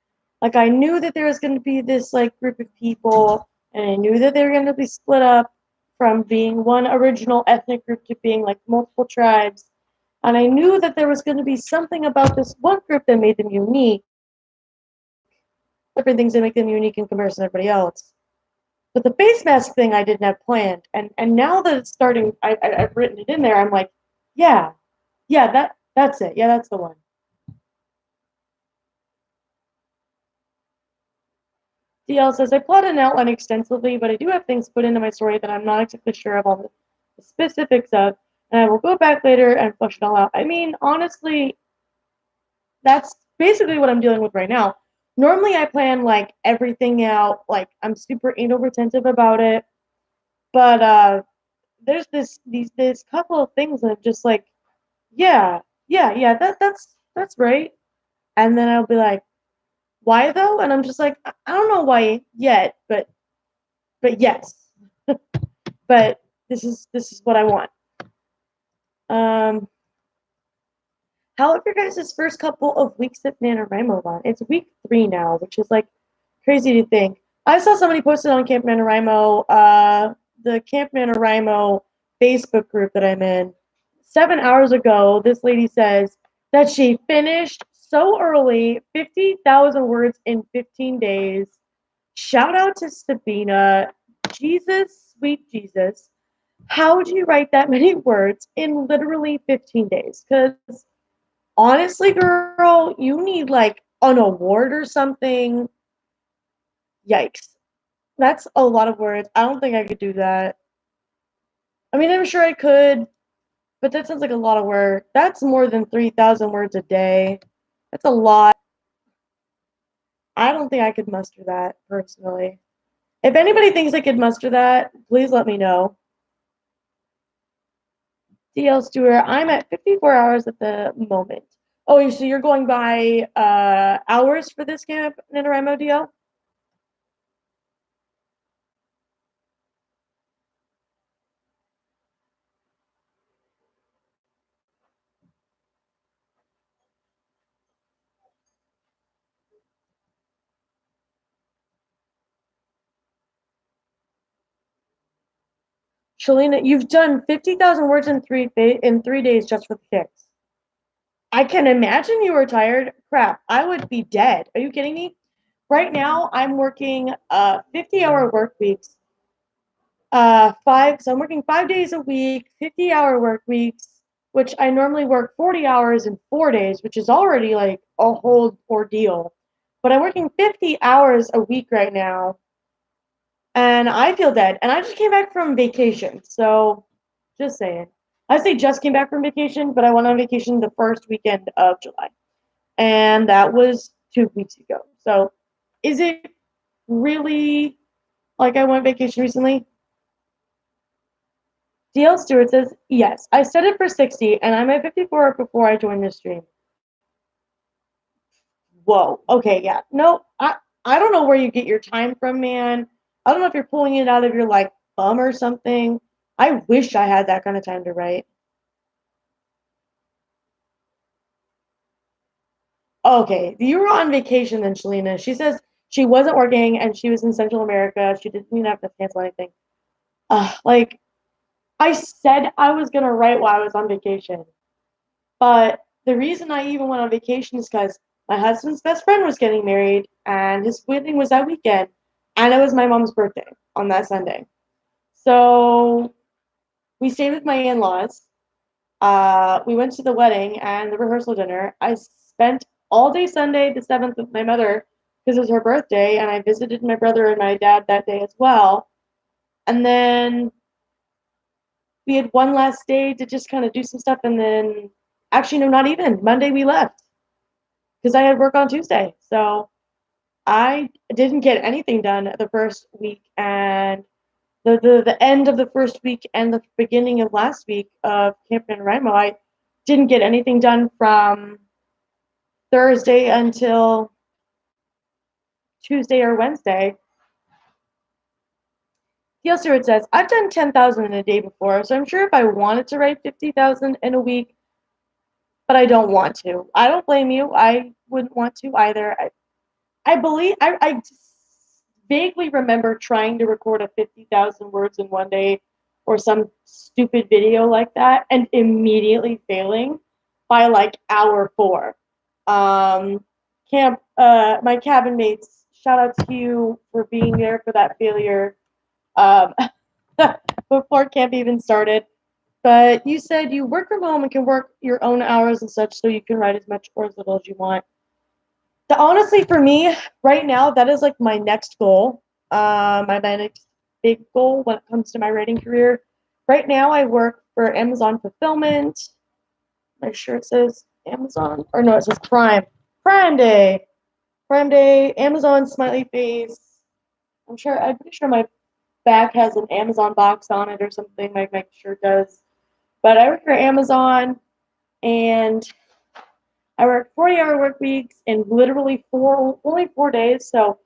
Like I knew that there was going to be this like group of people, and I knew that they were going to be split up from being one original ethnic group to being like multiple tribes. And I knew that there was going to be something about this one group that made them unique, different things that make them unique in comparison to everybody else. But the face mask thing I didn't have planned, and now that it's starting, I've written it in there. I'm like, yeah, yeah, that's it. Yeah, that's the one. DL says, I plot an outline extensively, but I do have things put into my story that I'm not exactly sure of all the specifics of, and I will go back later and flush it all out. I mean, honestly, that's basically what I'm dealing with right now. Normally, I plan like everything out, like I'm super anal retentive about it, but there's this couple of things that I'm just like, yeah, yeah, that's right, and then I'll be like, why though? And I'm just like, I don't know why yet, but yes, but this is what I want. Um, how have your guys' first couple of weeks at NaNoWriMo gone? It's week 3 now, which is like crazy to think. I saw somebody posted on Camp NaNoWriMo, the Camp NaNoWriMo Facebook group that I'm in. 7 hours ago, this lady says that she finished so early, 50,000 words in 15 days. Shout out to Sabina. Jesus, sweet Jesus. How do you write that many words in literally 15 days? Because honestly, girl, you need like an award or something. Yikes. That's a lot of words. I don't think I could do that. I mean, I'm sure I could, but that sounds like a lot of work. That's more than 3,000 words a day. That's a lot. I don't think I could muster that personally. If anybody thinks I could muster that, please let me know. DL Stewart, I'm at 54 hours at the moment. Oh, so you're going by hours for this camp, NaNoWriMo DL? Shalina, you've done 50,000 words in 3 days just for the kicks. I can imagine you were tired. Crap, I would be dead. Are you kidding me? Right now, I'm working 50-hour work weeks. So I'm working 5 days a week, 50-hour work weeks, which I normally work 40 hours in 4 days, which is already like a whole ordeal. But I'm working 50 hours a week right now, and I feel dead. And I just came back from vacation, so just saying. I say just came back from vacation, but I went on vacation the first weekend of July, and that was 2 weeks ago. So, is it really like I went vacation recently? DL Stewart says, yes, I set it for 60, and I'm at 54 before I joined this stream. Whoa. Okay, yeah. No, I don't know where you get your time from, man. I don't know if you're pulling it out of your like bum or something. I wish I had that kind of time to write. Okay, you were on vacation then, Shalina. She says she wasn't working and she was in Central America. She didn't even have to cancel anything. Like I said I was gonna write while I was on vacation. But the reason I even went on vacation is because my husband's best friend was getting married, and his wedding was that weekend, and it was my mom's birthday on that Sunday. So we stayed with my in-laws. We went to the wedding and the rehearsal dinner. I spent all day Sunday, the 7th, with my mother because it was her birthday, and I visited my brother and my dad that day as well. And then we had one last day to just kind of do some stuff, and then actually, no, not even. Monday we left because I had work on Tuesday. So I didn't get anything done the first week, and the end of the first week and the beginning of last week of Camp NaNoWriMo, I didn't get anything done from Thursday until Tuesday or Wednesday. Gail Stewart says, I've done 10,000 in a day before, so I'm sure if I wanted to write 50,000 in a week, but I don't want to. I don't blame you. I wouldn't want to either. I believe I vaguely remember trying to record a 50,000 words in one day or some stupid video like that and immediately failing by like hour 4. Um, my cabin mates, shout out to you for being there for that failure um, before camp even started. But you said you work from home and can work your own hours and such, so you can write as much or as little as you want. Honestly, for me, right now, that is like my next goal. My next big goal when it comes to my writing career. Right now, I work for Amazon Fulfillment. My shirt says Amazon, or no, it says Prime. Prime Day. Prime Day. Amazon smiley face. I'm pretty sure my back has an Amazon box on it or something. My shirt does. But I work for Amazon, and I work 40-hour work weeks in literally only 4 days. So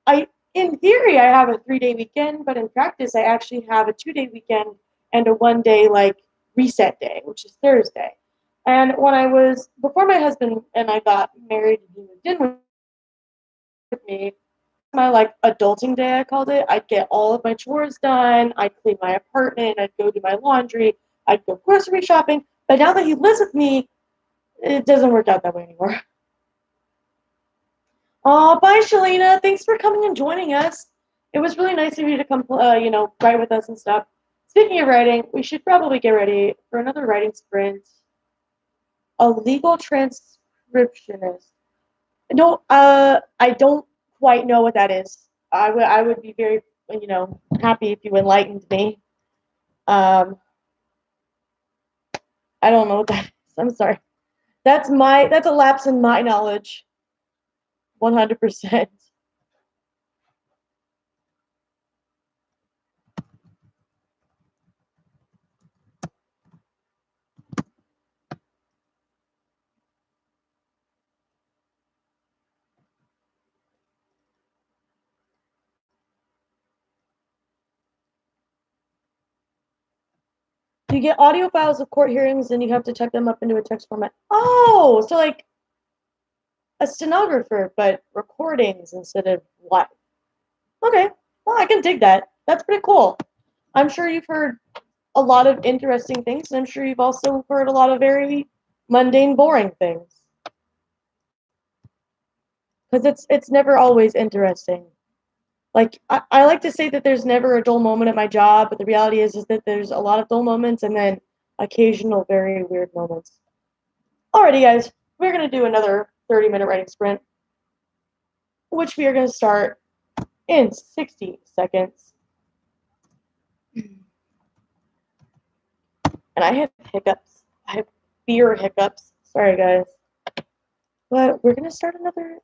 in theory, I have a 3-day weekend, but in practice, I actually have a 2-day weekend and a 1 day like reset day, which is Thursday. And before my husband and I got married and he moved in with me, my like adulting day, I called it. I'd get all of my chores done. I'd clean my apartment. I'd go do my laundry. I'd go grocery shopping. But now that he lives with me, it doesn't work out that way anymore. Oh, bye, Shalina. Thanks for coming and joining us. It was really nice of you to come, write with us and stuff. Speaking of writing, we should probably get ready for another writing sprint. A legal transcriptionist. No, I don't quite know what that is. I would be very, happy if you enlightened me. Um, I don't know what that is. I'm sorry. That's a lapse in my knowledge. 100%. You get audio files of court hearings and you have to type them up into a text format. Oh, so like a stenographer, but recordings instead of live. Okay, well, I can dig that. That's pretty cool. I'm sure you've heard a lot of interesting things, and I'm sure you've also heard a lot of very mundane, boring things. Because it's never always interesting. Like I like to say that there's never a dull moment at my job, but the reality is that there's a lot of dull moments and then occasional very weird moments. Alrighty, guys, we're gonna do another 30-minute writing sprint, which we are gonna start in 60 seconds. And I have hiccups. I have beer hiccups. Sorry, guys. But we're gonna start another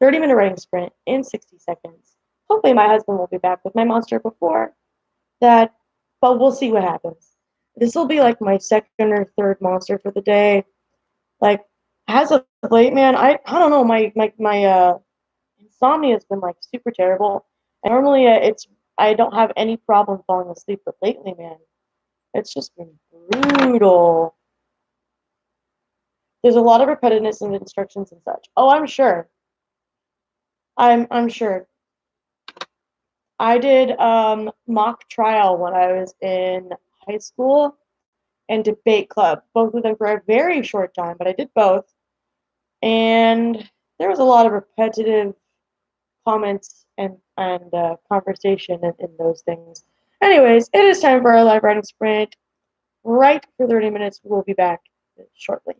30-minute writing sprint in 60 seconds. Hopefully, my husband will be back with my monster before that, but we'll see what happens. This will be like my second or third monster for the day. Like, as of late, man, I don't know. My insomnia has been like super terrible. And normally, I don't have any problem falling asleep, but lately, man, it's just been brutal. There's a lot of repetitiveness in the instructions and such. Oh, I'm sure. I'm sure. I did mock trial when I was in high school and debate club, both of them for a very short time, but I did both. And there was a lot of repetitive comments and conversation in those things. Anyways, it is time for our live writing sprint. Right for 30 minutes. We'll be back shortly.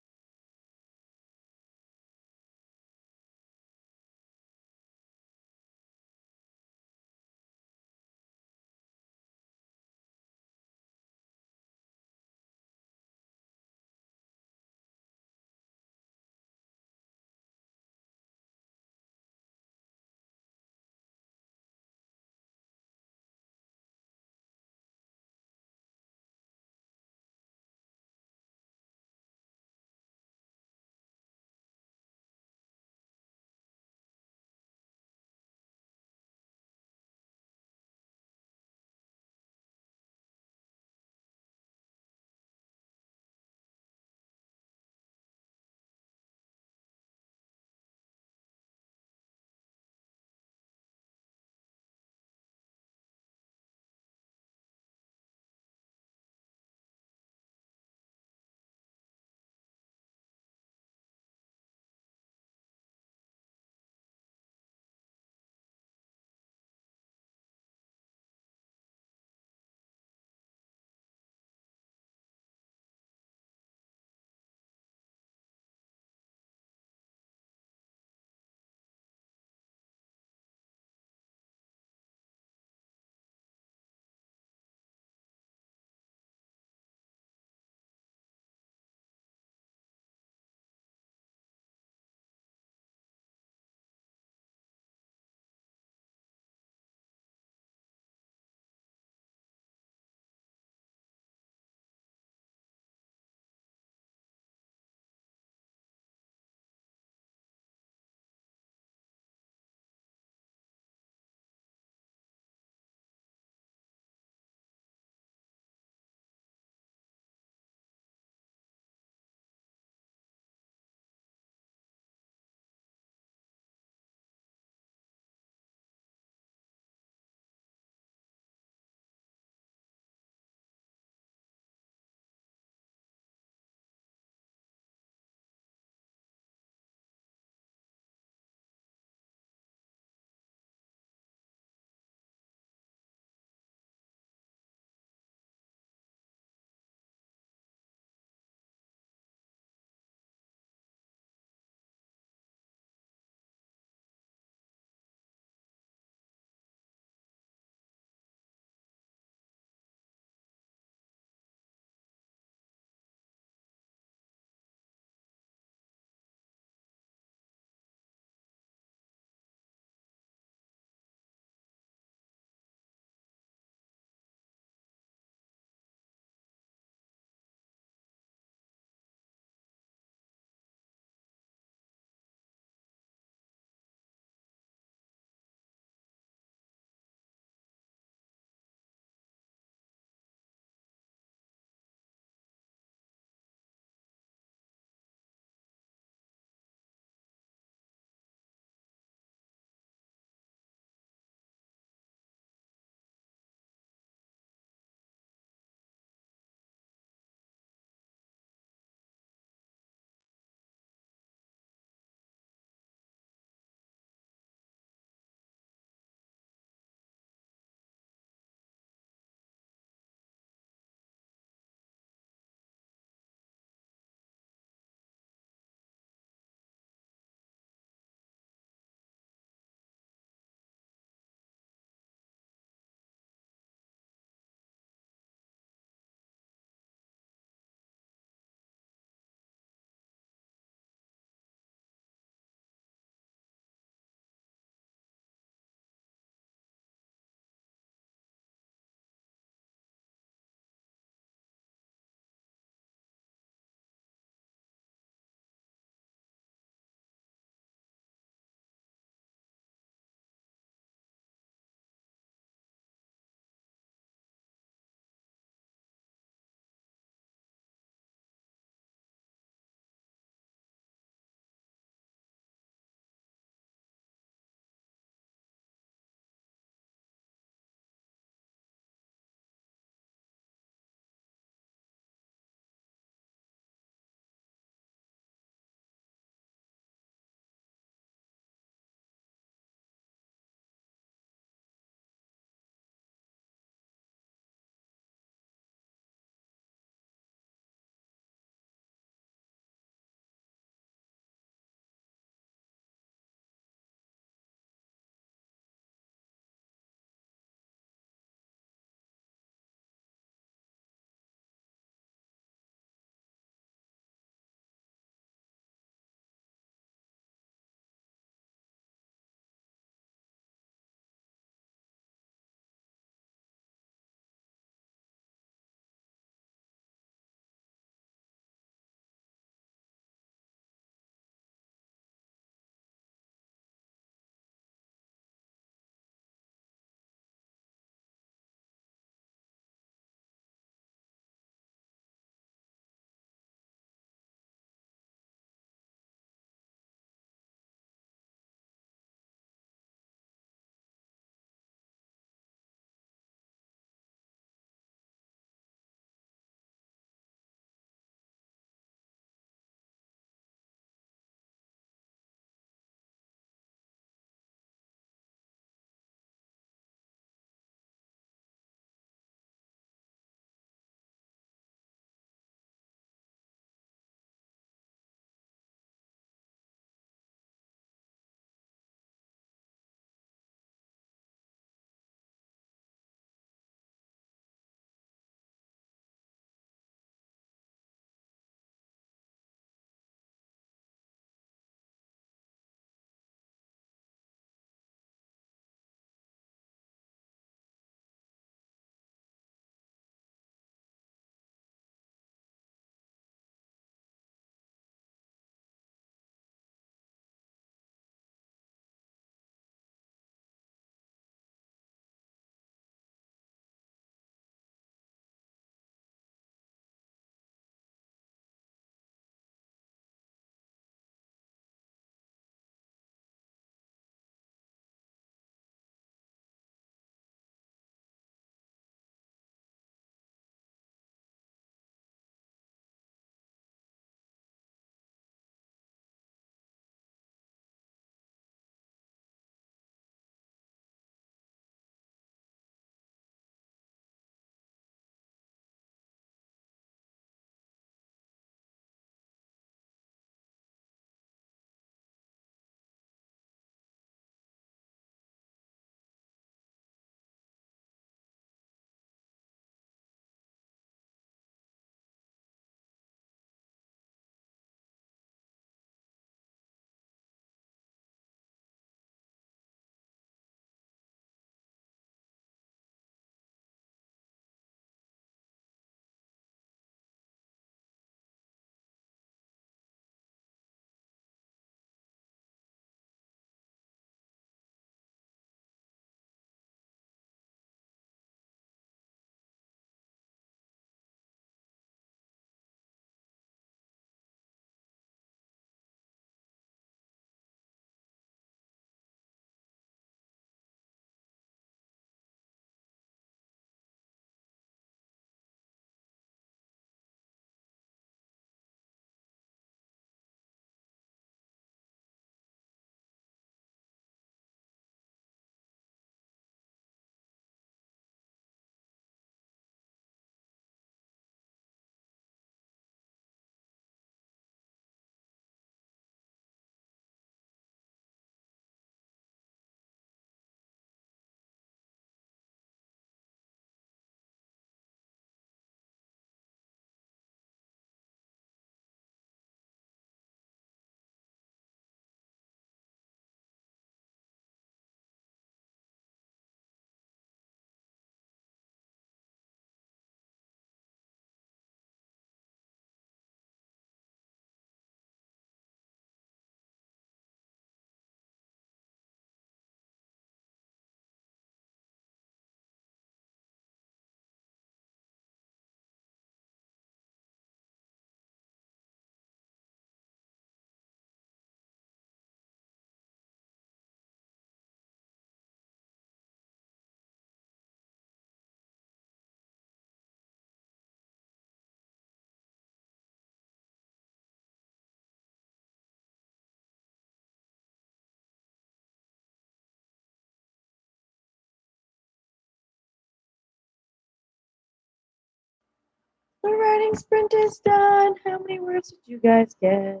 The writing sprint is done. How many words did you guys get?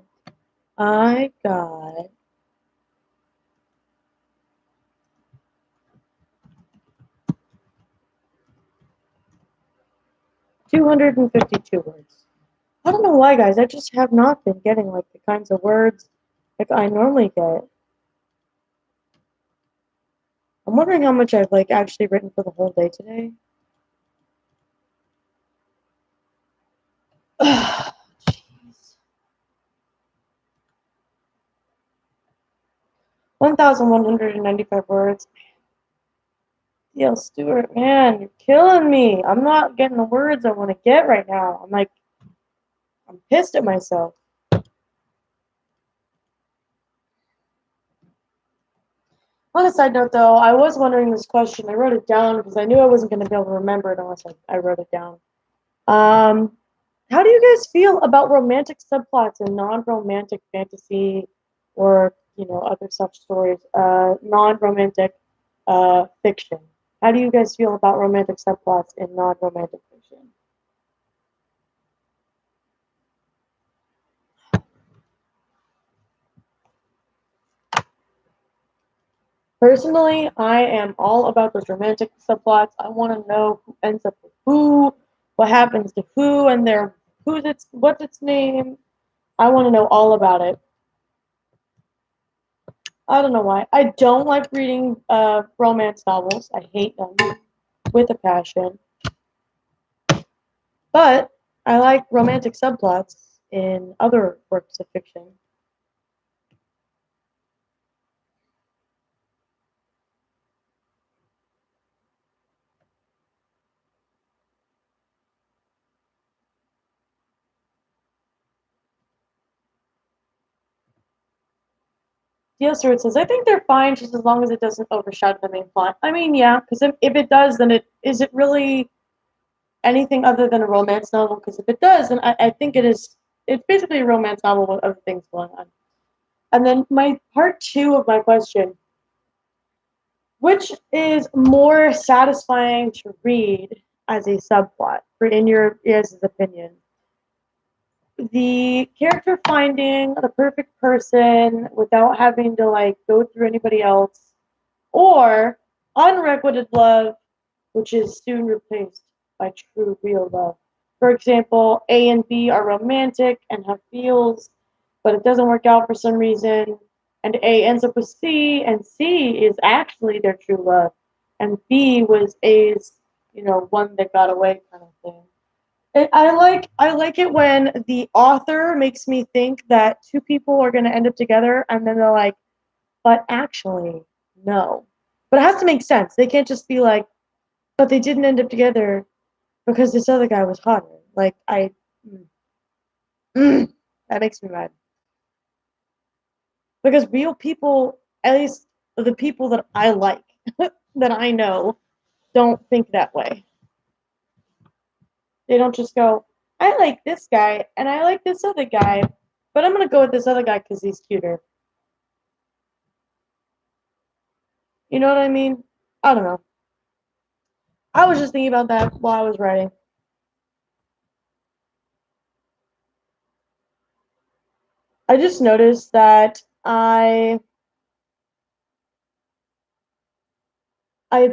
I got 252 words. I don't know why, guys. I just have not been getting like the kinds of words like I normally get. I'm wondering how much I've like actually written for the whole day today. Jeez. 1,195 words. DL Stewart, man, you're killing me. I'm not getting the words I want to get right now. I'm pissed at myself. On a side note, though, I was wondering this question. I wrote it down because I knew I wasn't going to be able to remember it unless I wrote it down. How do you guys feel about romantic subplots in non-romantic fantasy or, other such stories, non-romantic fiction? How do you guys feel about romantic subplots in non-romantic fiction? Personally, I am all about those romantic subplots. I want to know who ends up with who, what happens to who, and what's its name. I want to know all about it. I don't know why. I don't like reading romance novels. I hate them with a passion. But I like romantic subplots in other works of fiction. Stewart says, I think they're fine just as long as it doesn't overshadow the main plot. I mean, yeah, because if it does, then is it really anything other than a romance novel? Because if it does, then I think it's basically a romance novel with other things going on. And then my part two of my question, which is more satisfying to read as a subplot, in your guys' opinion? The character finding the perfect person without having to like go through anybody else, or unrequited love, which is soon replaced by true real love. For example, A and B are romantic and have feels, but it doesn't work out for some reason, and A ends up with C, and C is actually their true love, and B was A's, one that got away kind of thing. I like it when the author makes me think that two people are going to end up together, and then they're like, but actually, no. But it has to make sense. They can't just be like, but they didn't end up together because this other guy was hotter. Like mm, that makes me mad. Because real people, at least the people that I like, that I know, don't think that way. They don't just go, I like this guy and I like this other guy, but I'm gonna go with this other guy because he's cuter. You know what I mean? I don't know. I was just thinking about that while I was writing. I just noticed that I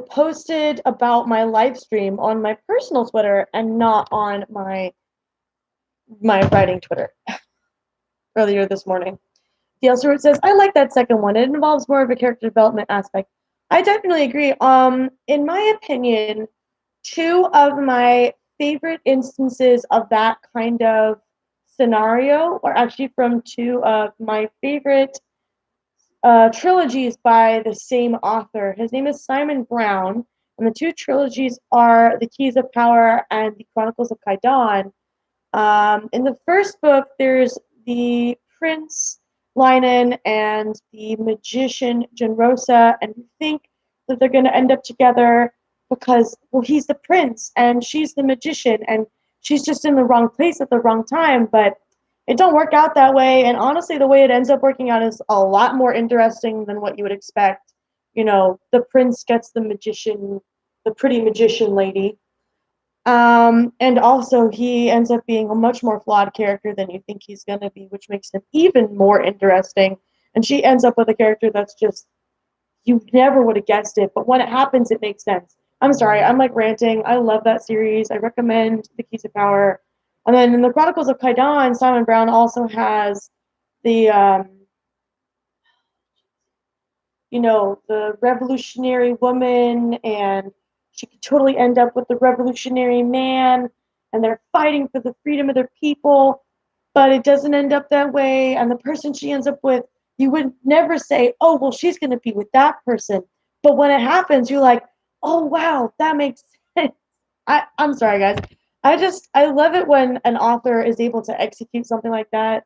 posted about my live stream on my personal Twitter and not on my writing Twitter earlier this morning. DL Stewart says, I like that second one. It involves more of a character development aspect. I definitely agree. In my opinion, two of my favorite instances of that kind of scenario are actually from two of my favorite trilogies by the same author. His name is Simon Brown, and the two trilogies are The Keys of Power and The Chronicles of Kaidan. In the first book, there's the prince Linen and the magician Genrosa, and we think that they're going to end up together because, well, he's the prince and she's the magician, and she's just in the wrong place at the wrong time. But it don't work out that way, and honestly, the way it ends up working out is a lot more interesting than what you would expect. The prince gets the magician, the pretty magician lady, And also, he ends up being a much more flawed character than you think he's going to be, which makes him even more interesting. And she ends up with a character that's just, you never would have guessed it, but when it happens, it makes sense. I'm sorry, I'm like ranting. I love that series. I recommend The Keys of Power. And then in the Chronicles of Kaidan, Simon Brown also has the the revolutionary woman, and she could totally end up with the revolutionary man, and they're fighting for the freedom of their people, but it doesn't end up that way. And the person she ends up with, you would never say, oh, well, she's going to be with that person. But when it happens, you're like, oh, wow, that makes sense. I'm sorry, guys. I love it when an author is able to execute something like that,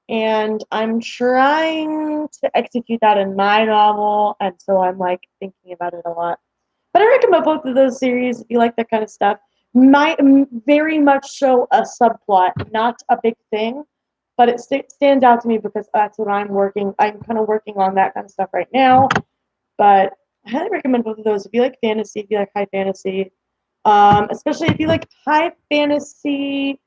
and I'm trying to execute that in my novel, and so I'm like thinking about it a lot. But I recommend both of those series if you like that kind of stuff. Might very much so a subplot, not a big thing, but it stands out to me because that's what I'm working. I'm kind of working on that kind of stuff right now. But I highly recommend both of those if you like fantasy, if you like high fantasy, especially if you like high fantasy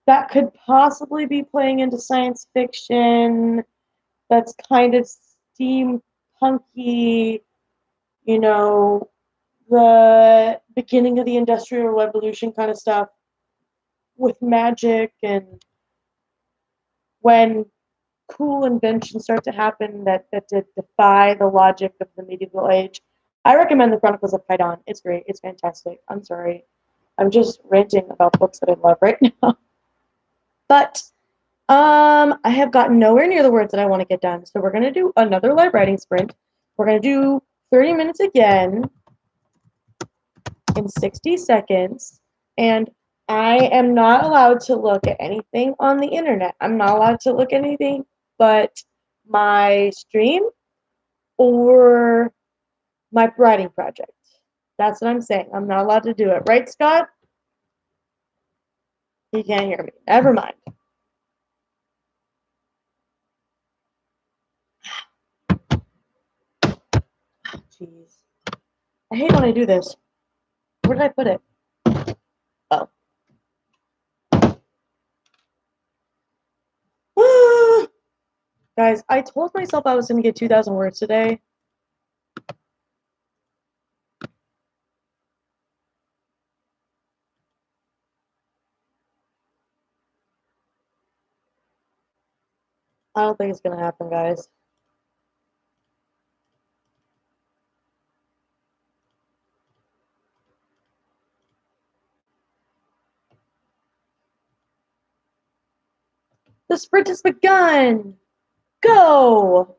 that could possibly be playing into science fiction that's kind of steampunky, you know, the beginning of the Industrial Revolution kind of stuff with magic, and when cool inventions start to happen that defy the logic of the medieval age. I recommend the Chronicles of Kaidan. It's great. It's fantastic. I'm sorry. I'm just ranting about books that I love right now. But I have gotten nowhere near the words that I want to get done. So we're gonna do another live writing sprint. We're gonna do 30 minutes again in 60 seconds. And I am not allowed to look at anything on the internet. I'm not allowed to look at anything but my stream or my writing project. That's what I'm saying. I'm not allowed to do it. Right, Scott? He can't hear me. Never mind. Jeez. I hate when I do this. Where did I put it? Oh. Guys, I told myself I was going to get 2,000 words today. I don't think it's going to happen, guys. The sprint has begun! Go!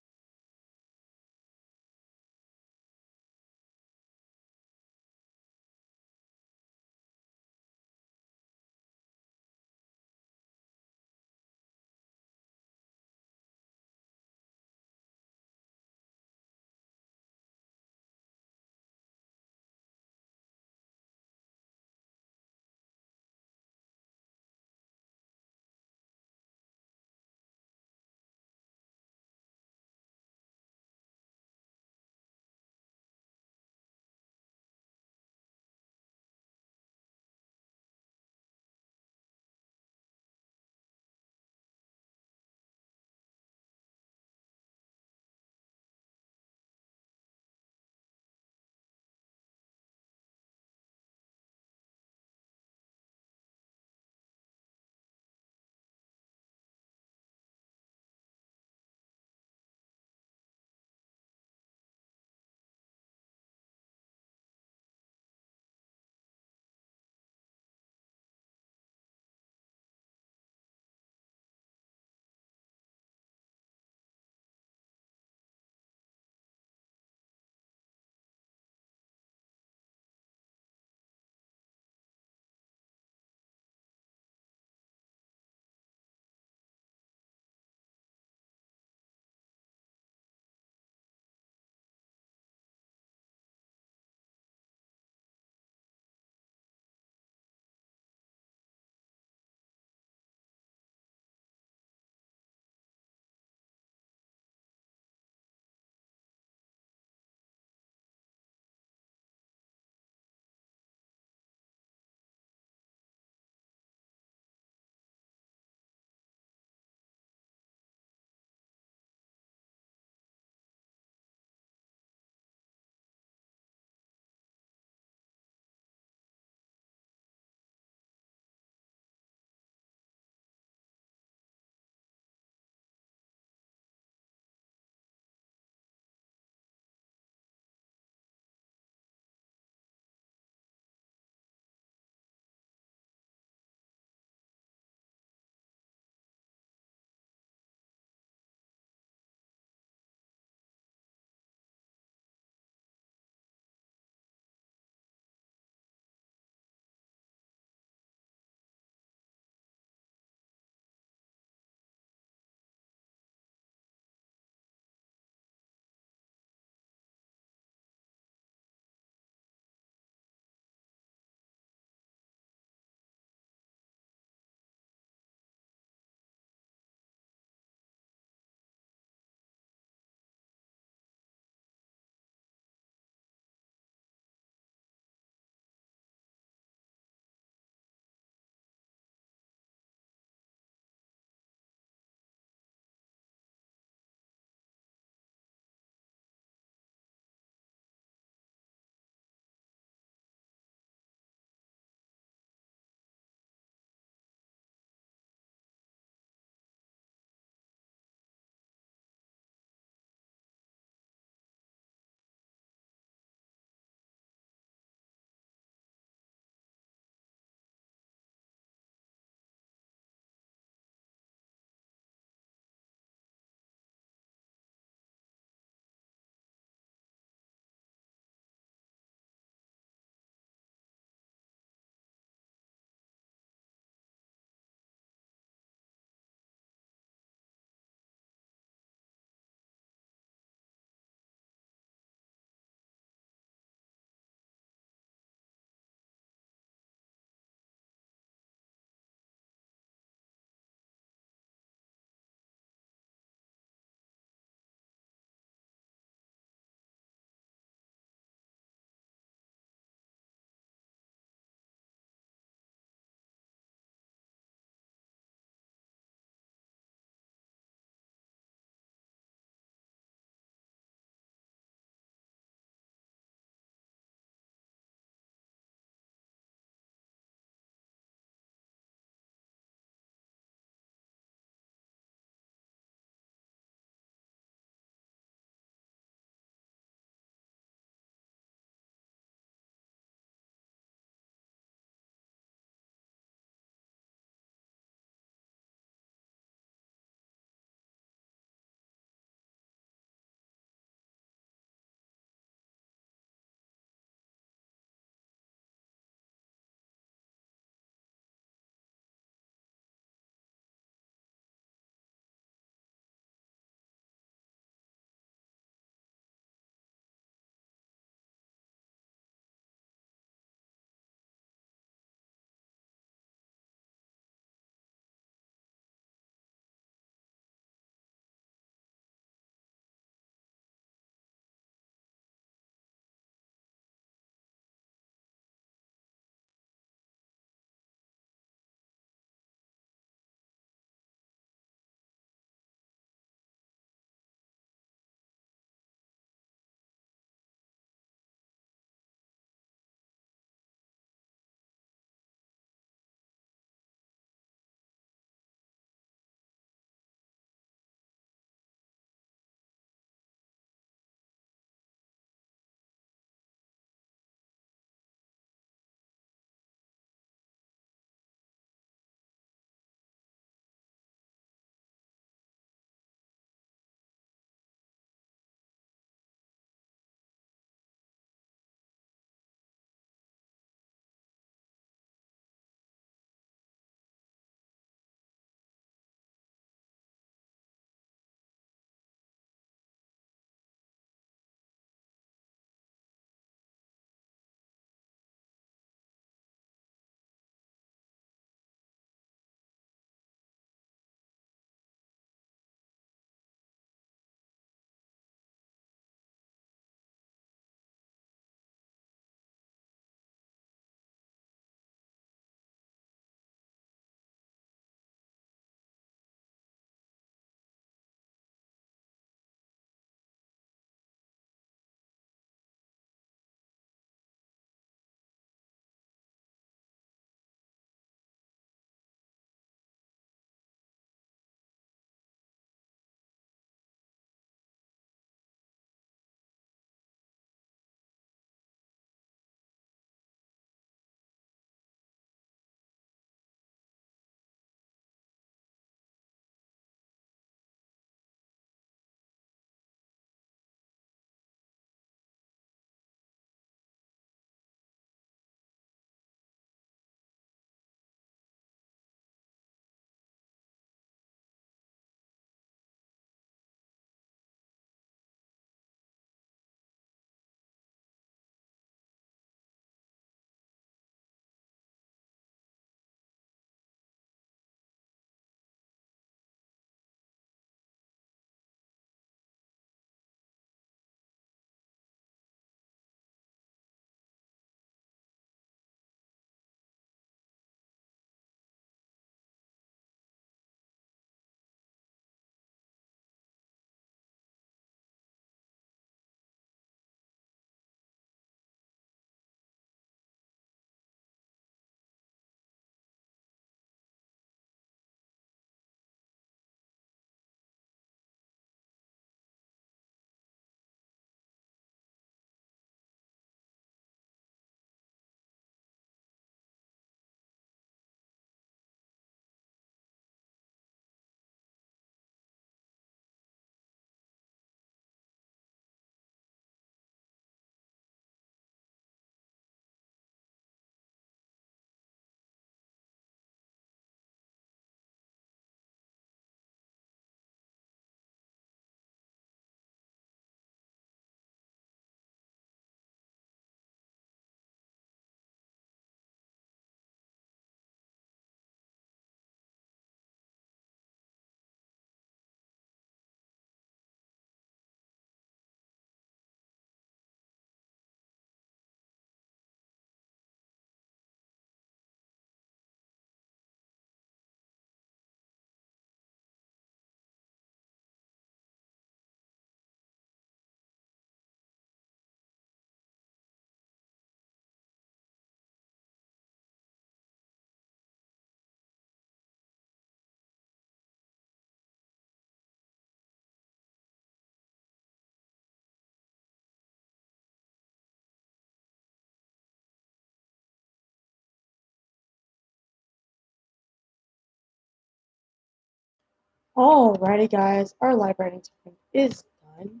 Alrighty, guys, our live writing time is done.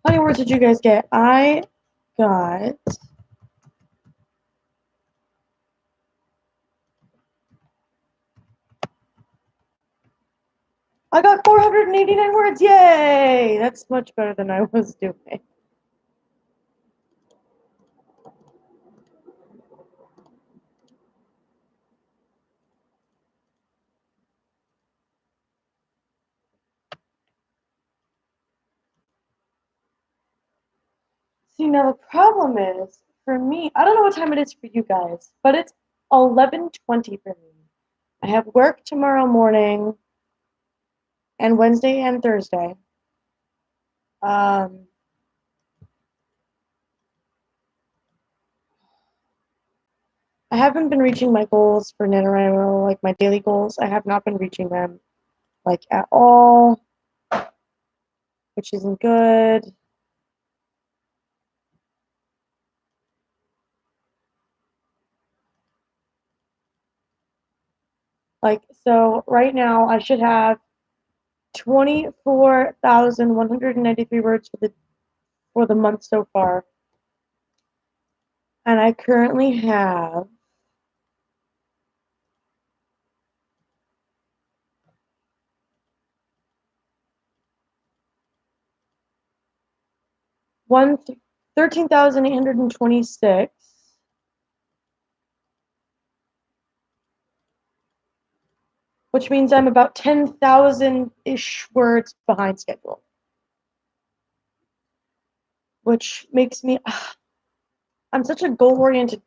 How many words did you guys get? I got I got 489 words. Yay! That's much better than I was doing. See, now the problem is for me, I don't know what time it is for you guys, but it's 11:20 for me. I have work tomorrow morning and Wednesday and Thursday. Um, I haven't been reaching my goals for NaNoWriMo, like my daily goals. I have not been reaching them like at all, which isn't good. Like, so right now I should have 24,193 words for the month so far. And I currently have 13,826, which means I'm about 10,000-ish words behind schedule. Which makes me I'm such a goal-oriented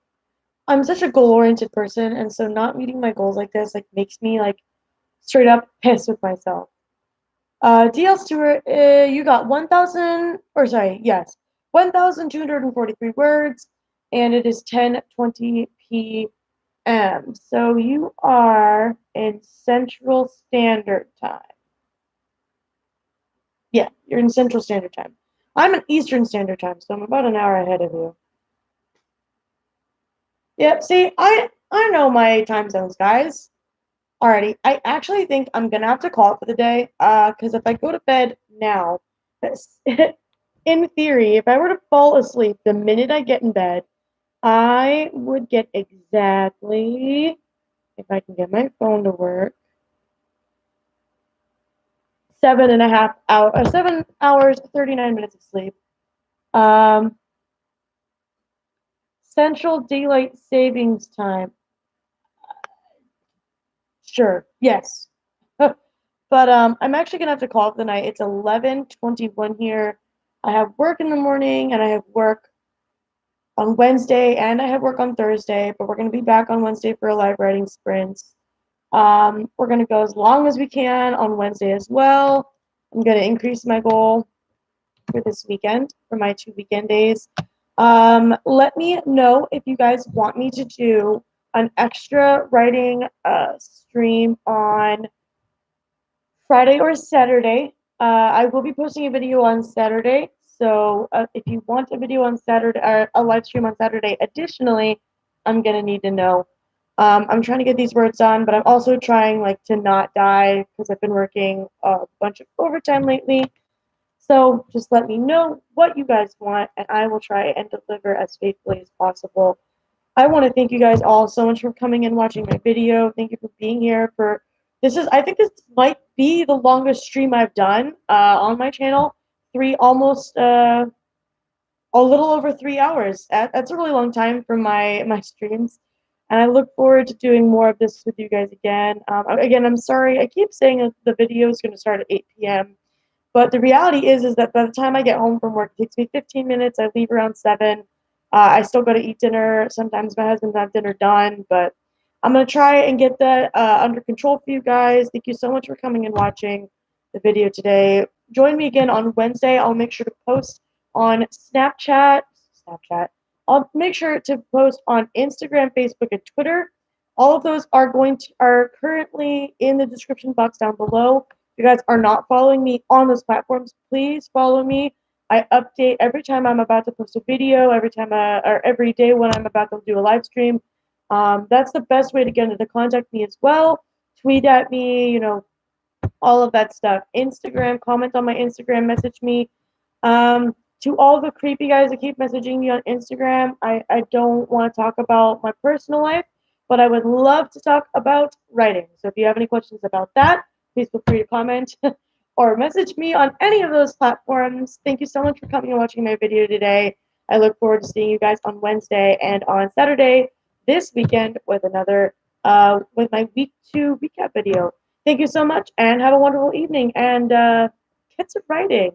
person, and so not meeting my goals like this like makes me like straight up pissed with myself. DL Stewart, you got 1,243 words, and it is 10:20 p.m. So you are in Central Standard Time. Yeah, you're in Central Standard Time. I'm in Eastern Standard Time, so I'm about an hour ahead of you. Yep, see, I know my time zones, guys. Alrighty, I actually think I'm gonna have to call it for the day. Because if I go to bed now, in theory, if I were to fall asleep the minute I get in bed, I would get exactly, if I can get my phone to work, 7 hours, 39 minutes of sleep. Central Daylight Savings Time. Sure, yes. But I'm actually gonna have to call it the night. It's 11:21 here. I have work in the morning, and I have work on Wednesday, and I have work on Thursday. But we're gonna be back on Wednesday for a live writing sprint. We're gonna go as long as we can on Wednesday as well. I'm gonna increase my goal for this weekend for my 2 weekend days. Let me know if you guys want me to do an extra writing stream on Friday or Saturday. I will be posting a video on Saturday. So if you want a video on Saturday or a live stream on Saturday, additionally, I'm gonna need to know. I'm trying to get these words done, but I'm also trying like to not die because I've been working a bunch of overtime lately. So just let me know what you guys want, and I will try and deliver as faithfully as possible. I want to thank you guys all so much for coming and watching my video. Thank you for being here for I think this might be the longest stream I've done on my channel. Almost a little over 3 hours. That's a really long time for my streams. And I look forward to doing more of this with you guys again. Again, I'm sorry. I keep saying that the video is going to start at 8 p.m. But the reality is that by the time I get home from work, it takes me 15 minutes. I leave around 7. I still go to eat dinner. Sometimes my husband has dinner done, but I'm gonna try and get that under control for you guys. Thank you so much for coming and watching the video today. Join me again on Wednesday. I'll make sure to post on Snapchat. I'll make sure to post on Instagram, Facebook, and Twitter. All of those are currently in the description box down below. If you guys are not following me on those platforms, please follow me. I update every time I'm about to post a video, or every day when I'm about to do a live stream. That's the best way to get into contact me as well. Tweet at me, all of that stuff. Instagram, comment on my Instagram, message me. To all the creepy guys that keep messaging me on Instagram, I don't want to talk about my personal life, but I would love to talk about writing. So if you have any questions about that, please feel free to comment or message me on any of those platforms. Thank you so much for coming and watching my video today. I look forward to seeing you guys on Wednesday and on Saturday this weekend with another with my week 2 recap video. Thank you so much and have a wonderful evening and get to writing.